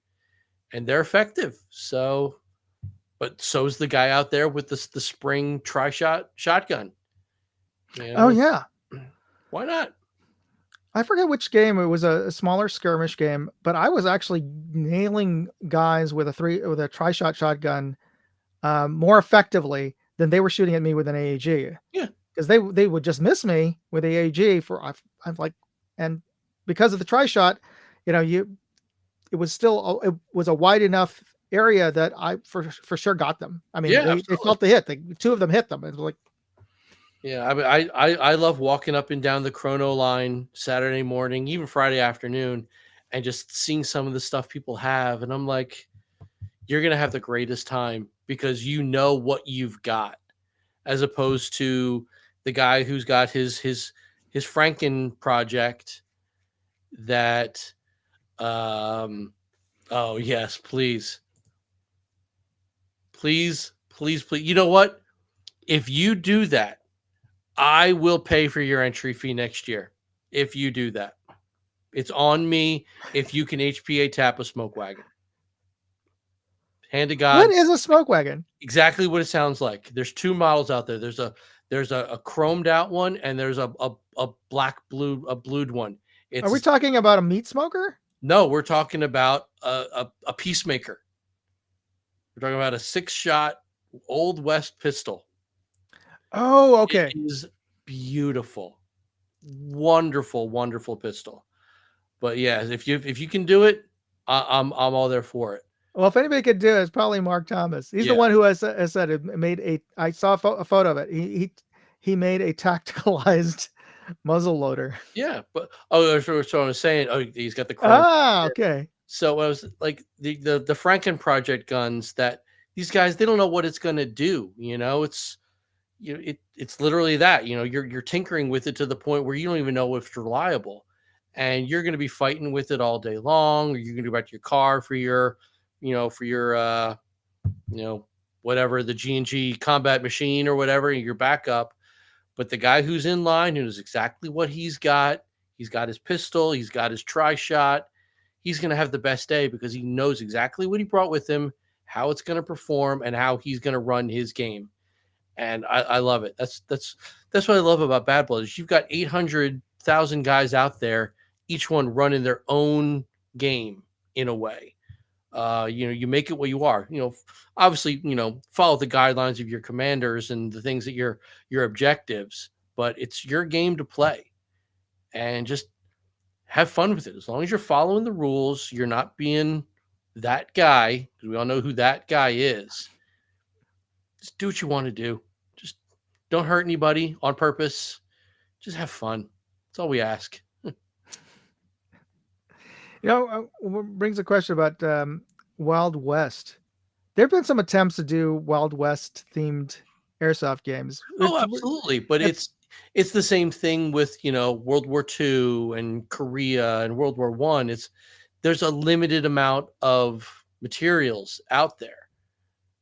and they're effective. So, but so's the guy out there with the spring tri shot shotgun. You Oh know, yeah. why not? I forget which game. It was a smaller skirmish game, but I was actually nailing guys with a tri-shot shotgun more effectively than they were shooting at me with an AAG. Yeah. Because they would just miss me with the AAG for I'm like, and because of the tri-shot, it was it was a wide enough area that I for sure got them. I mean, Yeah, they absolutely. felt the hit. Two of them hit them. It was like, Yeah, I mean, I love walking up and down the chrono line Saturday morning, even Friday afternoon, and just seeing some of the stuff people have, and I'm like, you're gonna have the greatest time because you know what you've got, as opposed to the guy who's got his Franken project that, oh yes, please, please, please, please. You know what? If you do that, I will pay for your entry fee next year. If you do that, it's on me. If you can HPA tap a smoke wagon, hand to what God, is a smoke wagon? exactly what it sounds like. There's two models out there. There's a chromed out one, and there's a black blue a blued one. Are we It's talking about a meat smoker? no, we're talking about a peacemaker. We're talking about a 6-shot Old West pistol. Oh, It okay. is beautiful, wonderful, wonderful pistol. But yeah, if you can do it, I'm all there for it. Well, if anybody could do it, it's probably Mark Thomas. He's the Yeah, one who has said it made a. I saw a photo of it. He made a tacticalized muzzle loader. yeah. But oh, that's what I was saying. Oh, he's got the chrome. Ah, okay. So I was like the Franken project guns that these guys they don't know what it's going to do. It's it's literally that. You're tinkering with it to the point where you don't even know if it's reliable, and you're going to be fighting with it all day long. Or you're going to go back to your car for your you know whatever the G&G combat machine or whatever your backup. But the guy who's in line who knows exactly what he's got his pistol, he's got his tri-shot, he's going to have the best day because he knows exactly what he brought with him, how it's going to perform, and how he's going to run his game. And I love it. That's what I love about Bad Blood is you've got 800,000 guys out there, each one running their own game in a way. You make it what you are. Obviously, follow the guidelines of your commanders and the things that your objectives, but it's your game to play, and just have fun with it. As long as you're following the rules, you're not being that guy, because we all know who that guy is. Just do what you want to do. Just don't hurt anybody on purpose. Just have fun. That's all we ask. Brings a question about Wild West. There have been some attempts to do Wild West themed airsoft games. Oh, absolutely. But it's the same thing with World War II and Korea and World War One. There's a limited amount of materials out there.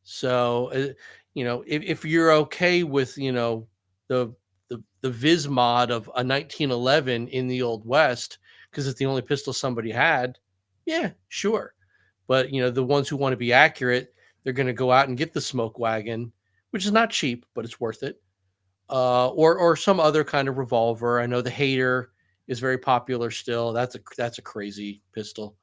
So if you're okay with the the Viz mod of a 1911 in the Old West because it's the only pistol somebody had, yeah, sure. But the ones who want to be accurate, they're going to go out and get the smoke wagon, which is not cheap, but it's worth it. Or some other kind of revolver. I know the Hater is very popular still. That's a crazy pistol.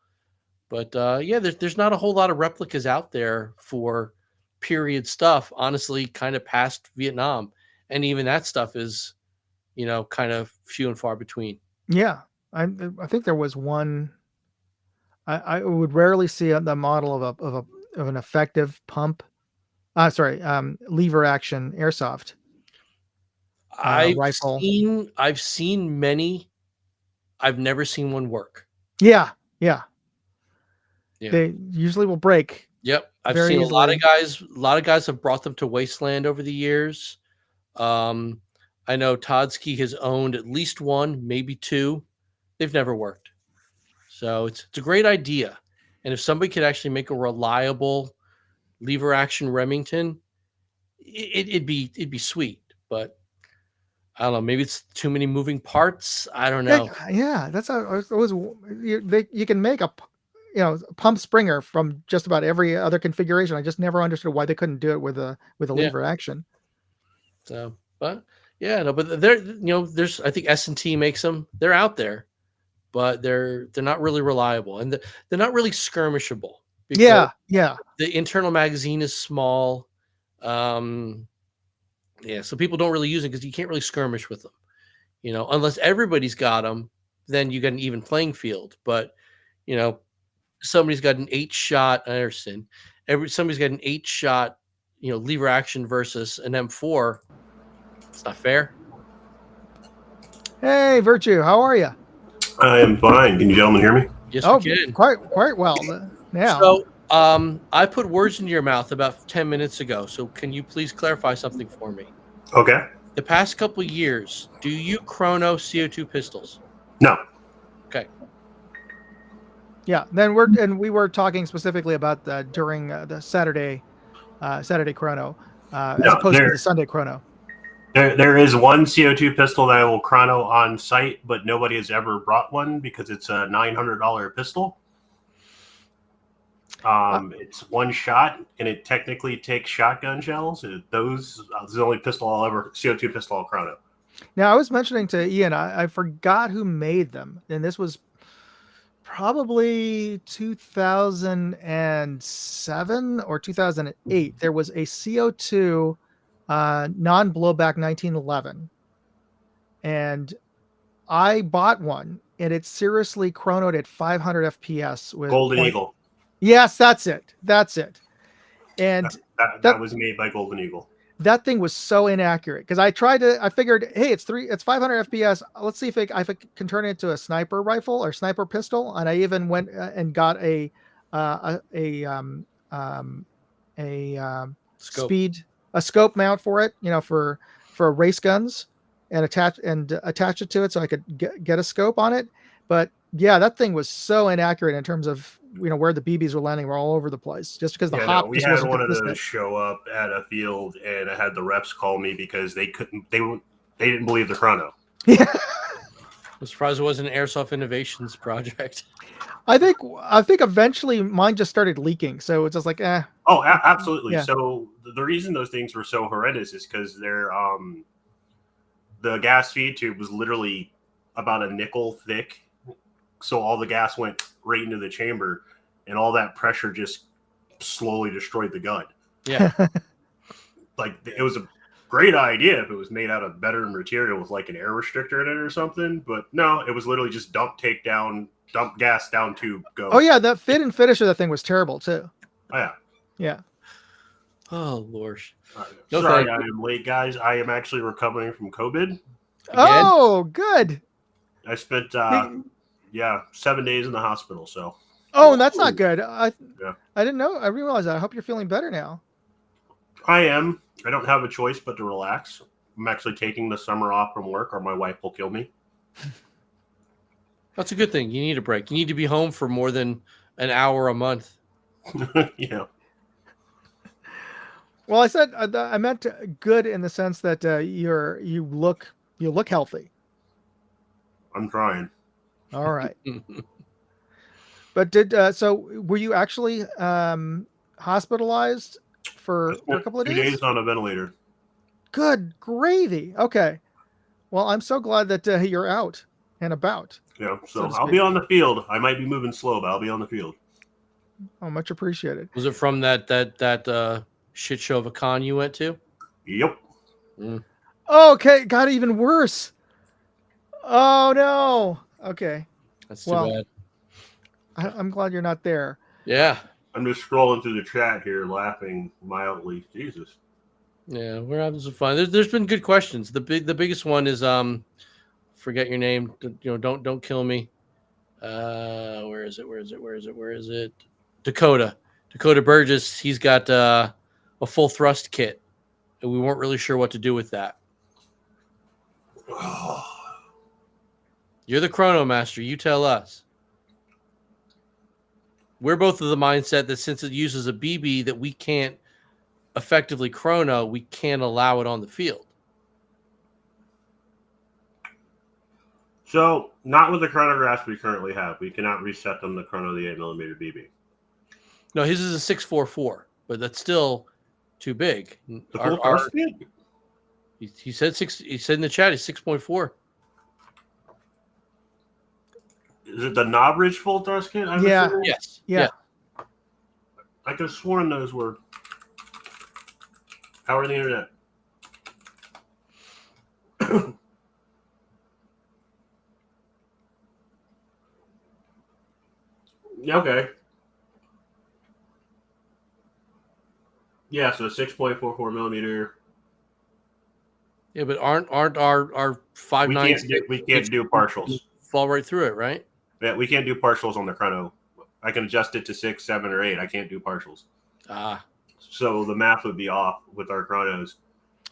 But yeah, there's not a whole lot of replicas out there for period stuff. Honestly, kind of past Vietnam, and even that stuff is kind of few and far between. Yeah, I think there was one. I would rarely see the model of an effective pump. Sorry, lever action airsoft I've rifle. seen many. I've never seen one work. Yeah, yeah. Yeah. They usually will break. Yep. I've very seen easily. a lot of guys have brought them to Wasteland over the years. I know Todsky has owned at least one, maybe two. They've never worked. So it's a great idea. And if somebody could actually make a reliable lever action Remington, it'd be sweet. But I don't know. Maybe it's too many moving parts. I don't know. Yeah, that's how it was. You can make a pump Springer from just about every other configuration. I just never understood why they couldn't do it with a lever action. So, but yeah, no, but there's I think S&T makes them. They're out there. but they're not really reliable, and they're not really skirmishable because Yeah. the internal magazine is small. Yeah, so people don't really use it because you can't really skirmish with them. Unless everybody's got them, then you got an even playing field. But you know, somebody's got an 8-shot. I understand. Somebody's got an 8-shot, lever action versus an M4. It's not fair. Hey, Virtue, how are you? I am fine. Can you gentlemen hear me? Yes, Oh, we can. quite well. Now, So, I put words into your mouth about 10 minutes ago. So, can you please clarify something for me? Okay. The past couple of years, do you chrono CO2 pistols? No. Okay. yeah. Then we were talking specifically about during the Saturday chrono, as No, opposed to the Sunday chrono. There is one CO2 pistol that I will chrono on site, but nobody has ever brought one because it's a $900 pistol. It's one shot, and it technically takes shotgun shells. Those is the only CO2 pistol I'll chrono. Now, I was mentioning to Ian, I forgot who made them, and this was probably 2007 or 2008. There was a CO2 non-blowback 1911, and I bought one, and it seriously chronoed at 500 FPS with Golden Eagle. Yes, that's it. And that was made by Golden Eagle. that thing was so inaccurate because I figured, hey, it's 500 FPS. Let's see if I can turn it into a sniper rifle or sniper pistol. And I even went and got a scope mount for it, for race guns, and attach it to it so I could get a scope on it. But yeah, that thing was so inaccurate in terms of where the BBs were landing, were all over the place, just because the hop. We had one of those show up at a field, and I had the reps call me because they didn't believe the chrono. Yeah, I'm surprised it wasn't an Airsoft Innovations project. I think eventually mine just started leaking, so it's just like, eh. Oh, absolutely. Yeah. So the reason those things were so horrendous is because they're the gas feed tube was literally about a nickel thick. So all the gas went right into the chamber, and all that pressure just slowly destroyed the gun. Yeah. Like, it was a great idea if it was made out of better material with like an air restrictor in it or something. But no, it was literally just dump gas down tube, go. Oh yeah, that fit and finish of that thing was terrible too. Oh, yeah. Yeah. Oh, Lord. No, sorry, I am late, guys. I am actually recovering from COVID. Oh, good. I spent 7 days in the hospital. So. Oh, and that's not good. I didn't know. I realized that. I hope you're feeling better now. I am. I don't have a choice but to relax. I'm actually taking the summer off from work, or my wife will kill me. That's a good thing. You need a break. You need to be home for more than an hour a month. Yeah. Well, I said I meant good in the sense that you look healthy. I'm trying. All right. But so were you actually hospitalized for a couple of days? 2 days on a ventilator. Good gravy. Okay. Well, I'm so glad that you're out and about. Yeah. So I'll be on the field. I might be moving slow, but I'll be on the field. Oh, much appreciated. Was it from that shit show of a con you went to? Yep. Oh, okay. Got even worse. Oh no. Okay. That's too bad. I'm glad you're not there. Yeah. I'm just scrolling through the chat here, laughing mildly. Jesus. Yeah, we're having some fun. There's been good questions. The biggest one is forget your name. Don't kill me. Where is it? Dakota Burgess. He's got a full thrust kit, and we weren't really sure what to do with that. You're the chrono master. You tell us. We're both of the mindset that since it uses a BB that we can't effectively chrono, we can't allow it on the field. So, not with the chronographs we currently have. We cannot reset them to chrono the 8mm BB. No, his is a 644, but that's still too big. The full thrust kit? He said 6. He said in the chat he's 6.4. Is it the Knobridge full thrust kit? I'm Yeah. assuming? Yes. Yeah. I could have sworn those were. How are the internet? Okay. Yeah, so 6.44 millimeter. Yeah, but aren't our 5.96 We can't do partials. fall right through it, right? Yeah, we can't do partials on the chrono. I can adjust it to 6, 7, or 8. I can't do partials. Ah, So the math would be off with our chronos.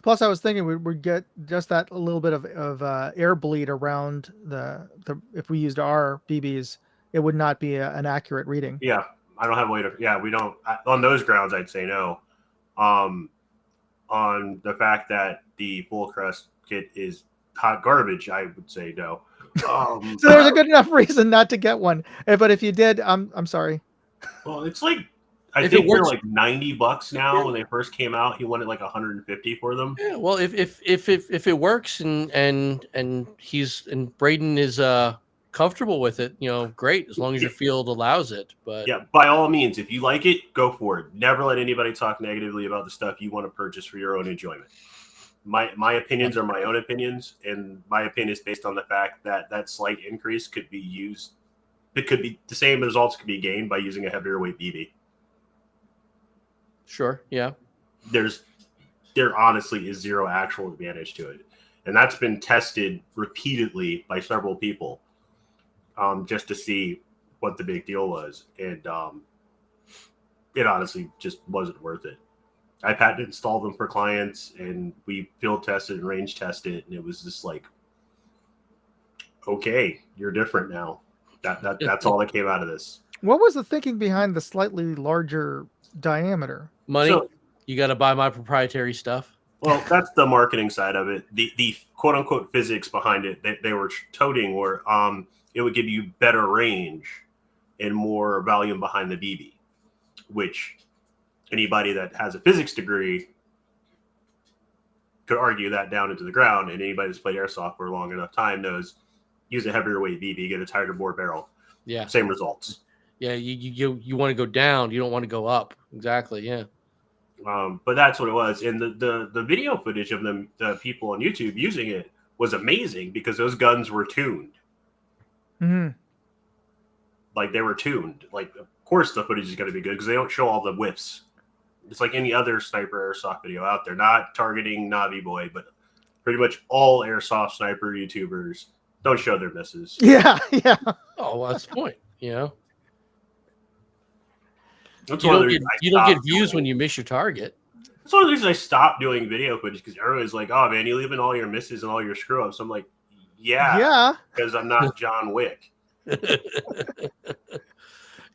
Plus, I was thinking we'd get just that a little bit of air bleed around the if we used our BBs, it would not be an accurate reading. Yeah, I don't have a way to. Yeah, we don't. On those grounds, I'd say no. On the fact that the full crest kit is hot garbage, I would say no. So there's a good enough reason not to get one. But if you did, I'm sorry. Well, it's like I If think it they're works- like $90 now. When they first came out, he wanted like 150 for them. yeah. Well, if it works and he's and Braden is comfortable with it, great, as long as your field allows it. But Yeah, by all means, if you like it, go for it. Never let anybody talk negatively about the stuff you want to purchase for your own enjoyment. My opinions are my own opinions, and my opinion is based on the fact that that slight increase could be used. It could be the same results could be gained by using a heavier weight BB. sure, yeah, There honestly is zero actual advantage to it, and that's been tested repeatedly by several people, just to see what the big deal was, and it honestly just wasn't worth it. I've had to install them for clients, and we field tested and range tested, and it was just like, okay, you're different now. That's all that came out of this. What was the thinking behind the slightly larger diameter? money. So- You got to buy my proprietary stuff. Well, that's the marketing side of it. The quote unquote physics behind it that they were toting were it would give you better range and more volume behind the BB, which anybody that has a physics degree could argue that down into the ground, and anybody that's played airsoft for a long enough time knows use a heavier weight BB, get a tighter bore barrel, Yeah, same results. yeah. You want to go down. You don't want to go up. Exactly. Yeah. But that's what it was, and the video footage of them, the people on YouTube using it, was amazing because those guns were tuned. Mm-hmm. Like they were tuned. Like, of course, the footage is going to be good because they don't show all the whiffs. It's like any other sniper airsoft video out there, not targeting Navi Boy, but pretty much all airsoft sniper YouTubers don't show their misses. Yeah, yeah. Oh, well, that's the point. That's You one of don't the get reasons I you don't get stopped views doing- when you miss your target. That's one of the reasons I stopped doing video footage because everybody's like, "Oh man, you leaving all your misses and all your screw ups." I'm like, "Yeah, Yeah. because I'm not John Wick."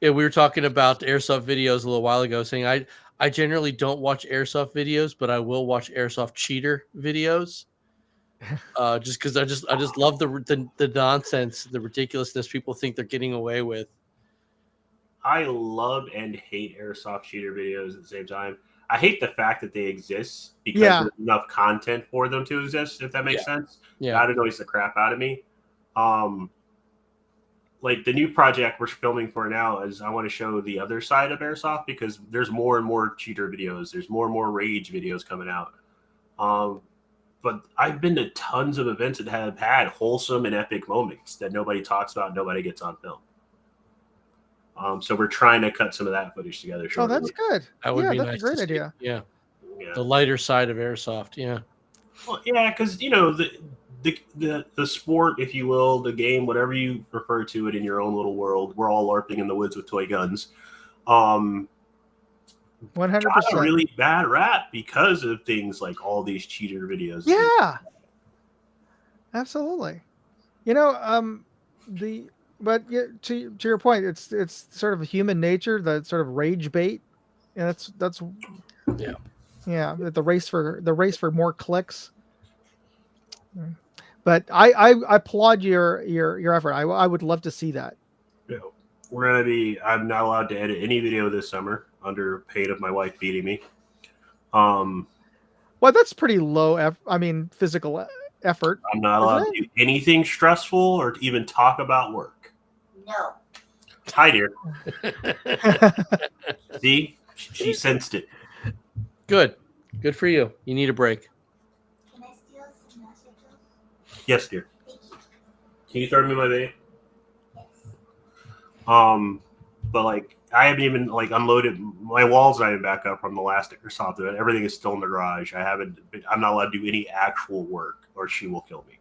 Yeah, we were talking about airsoft videos a little while ago, saying I generally don't watch airsoft videos, but I will watch airsoft cheater videos. Just because I just love the nonsense, the ridiculousness people think they're getting away with. I love and hate airsoft cheater videos at the same time. I hate the fact that they exist because Yeah. there's enough content for them to exist, if that makes sense. Yeah, That annoys the crap out of me. Like the new project we're filming for now is I want to show the other side of airsoft because there's more and more cheater videos. There's more and more rage videos coming out. But I've been to tons of events that have had wholesome and epic moments that nobody talks about, nobody gets on film. So we're trying to cut some of that footage together. Oh, shortly. that's good. that would Yeah, be that's nice. a great to see. idea. Yeah, Yeah. the lighter side of airsoft. Yeah, Well, yeah, because the sport, if you will, the game, whatever you refer to it in your own little world, we're all LARPing in the woods with toy guns. 100%. Got a really bad rap because of things like all these cheater videos. Yeah. Absolutely. But to your point, it's sort of a human nature, the sort of rage bait. And that's Yeah. Yeah, the race for more clicks. But I applaud your effort. I would love to see that. I'm not allowed to edit any video this summer under pain of my wife beating me. Well, that's pretty low physical effort. I'm not allowed to do anything stressful or to even talk about work. No. Hi, dear. See, she sensed it. Good for you. You need a break. Can I steal some messages? Yes, dear. Thank you. Can you throw me my bait? Yes. But like I haven't even like unloaded my walls. Not even back up from the last airsoft event. Everything is still in the garage. I'm not allowed to do any actual work, or she will kill me.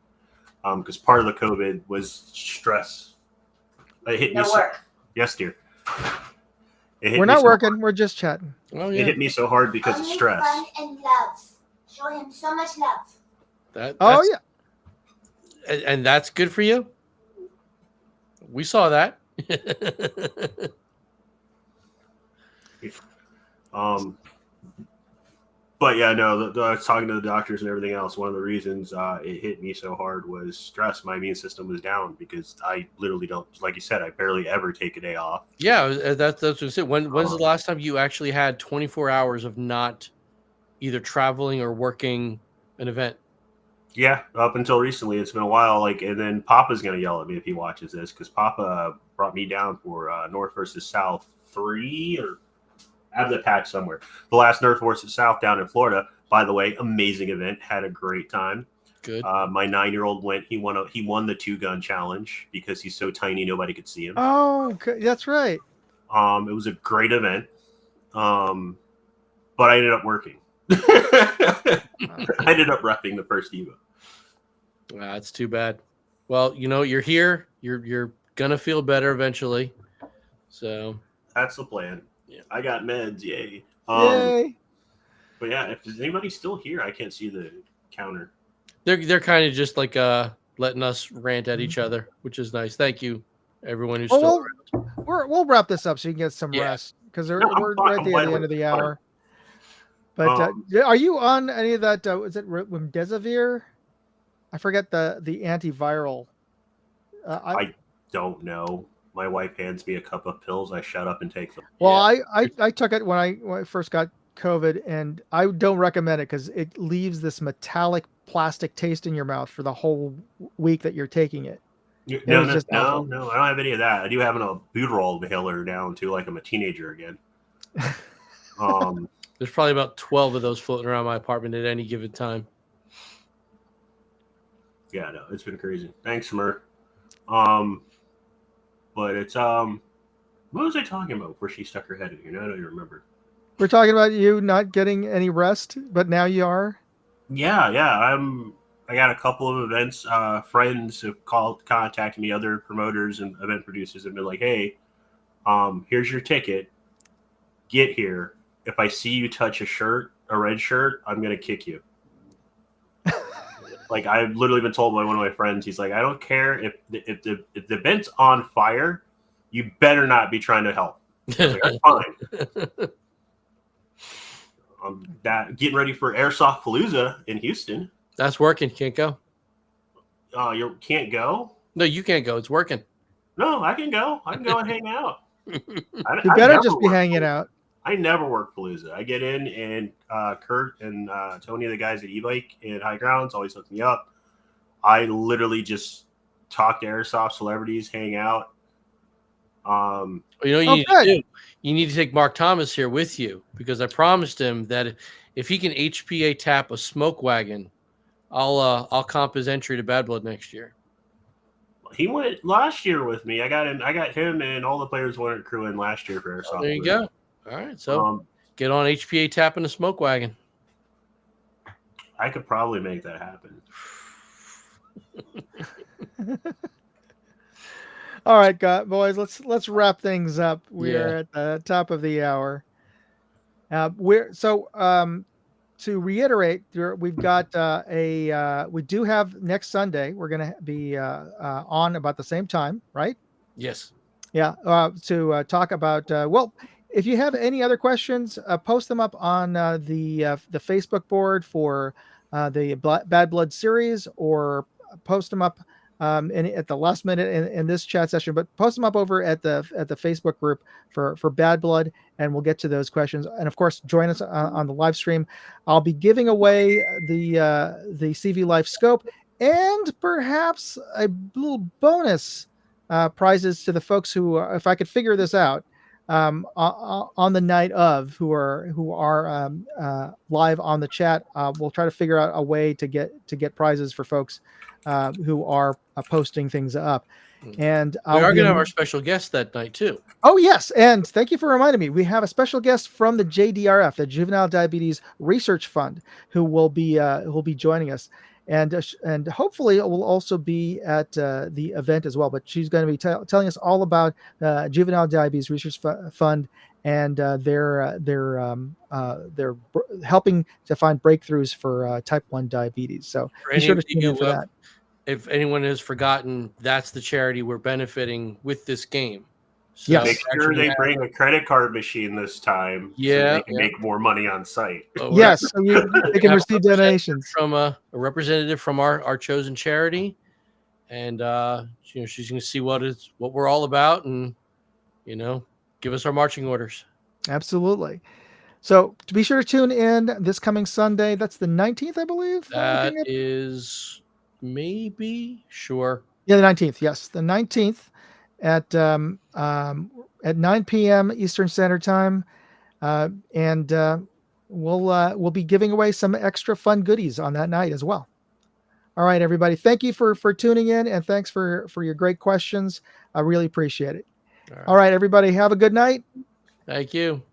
Because part of the COVID was stress. It hit No me. work. Yes, dear. It hit We're me not so working. hard. We're just chatting. Oh It yeah. hit me so hard because of Only stress. fun and love. Show him so much love. Oh That's, yeah. and that's good for you. We saw that. But yeah, no. I was talking to the doctors and everything else. One of the reasons it hit me so hard was stress. My immune system was down because I literally don't, like you said, I barely ever take a day off. Yeah, that's what it. When's the last time you actually had 24 hours of not either traveling or working an event? Yeah, up until recently, it's been a while. Like, and then Papa's gonna yell at me if he watches this because Papa brought me down for North versus South 3 or I have the patch somewhere. The last North versus South down in Florida. By the way, amazing event. Had a great time. Good. My 9-year-old went. He won the 2-gun challenge because he's so tiny nobody could see him. Oh, that's right. It was a great event. But I ended up working. I ended up repping the first Evo. That's too bad. Well, you're here. You're gonna feel better eventually. So That's the plan. Yeah. I got meds. Yay. Yay. But yeah, if there's anybody still here, I can't see the counter. they're kind of just like letting us rant at each other, which is nice. Thank you, everyone who's Well, still. we'll wrap this up so you can get some Yeah. rest because No, I'm we're fine. right I'm there at the end of the fine. hour. But are you on any of that? Is it remdesivir? I forget the antiviral. I don't know. My wife hands me a cup of pills. I shut up and take them. Well, I took it when I first got COVID, and I don't recommend it because it leaves this metallic plastic taste in your mouth for the whole week that you're taking it. No, was just awful. no. I don't have any of that. I do have an albuterol inhaler now too, like I'm a teenager again. There's probably about 12 of those floating around my apartment at any given time. Yeah, no, it's been crazy. Thanks, Smur. But it's what was I talking about before she stuck her head in here? Now I don't even remember. We're talking about you not getting any rest, but now you are. Yeah. I got a couple of events. Friends have contacted me, other promoters and event producers have been like, "Hey, here's your ticket. Get here. If I see you touch a red shirt, I'm gonna kick you." Like I've literally been told by one of my friends, he's like, "I don't care if the event's on fire, you better not be trying to help." I was like, "That's fine." Getting ready for Airsoft Palooza in Houston. That's working. Can't go. You can't go? No, you can't go. It's working. No, I can go. I can go and hang out. You better just be hanging out. I never work Palooza. I get in and Kurt and Tony, the guys at E-Bike and High Grounds, always hook me up. I literally just talk to Airsoft celebrities, hang out. You know what you need to do? You need to take Mark Thomas here with you because I promised him that if he can HPA tap a smoke wagon, I'll comp his entry to Bad Blood next year. He went last year with me. I got him and all the players wanted crew in last year for Airsoft. There you go. All right, so get on HPA tapping a smoke wagon. I could probably make that happen. All right, boys, let's wrap things up. We're at the top of the hour. To reiterate, we've got we do have next Sunday. We're going to be on about the same time, right? Yes. Yeah. To talk about if you have any other questions, post them up on the Facebook board for the Bad Blood series, or post them up at the last minute in this chat session. But post them up over at the Facebook group for Bad Blood, and we'll get to those questions. And of course, join us on the live stream. I'll be giving away the CV Life scope and perhaps a little bonus prizes to the folks who, if I could figure this out, on the night of, who are live on the chat. We'll try to figure out a way to get prizes for folks who are posting things up. And We are going to have our special guest that night too. Oh yes, and thank you for reminding me. We have a special guest from the JDRF, the Juvenile Diabetes Research Fund, who will be joining us, and hopefully will also be at the event as well. But she's going to be telling us all about Juvenile Diabetes Research Fund and they're helping to find breakthroughs for type 1 diabetes. So be sure to tune in for that. If anyone has forgotten, that's the charity we're benefiting with this game. So Yes. Make sure they bring a credit card machine this time. So they can make more money on site. Yes, so they can receive donations from a representative from our chosen charity, and she's going to see what we're all about, and give us our marching orders. Absolutely. So to be sure to tune in this coming Sunday. That's the 19th, I believe. That is maybe sure. Yeah, the 19th. Yes, the 19th. At 9 p.m. Eastern Standard Time, and we'll be giving away some extra fun goodies on that night as well. All right, everybody. Thank you for tuning in, and thanks for your great questions. I really appreciate it. All right, everybody. Have a good night. Thank you.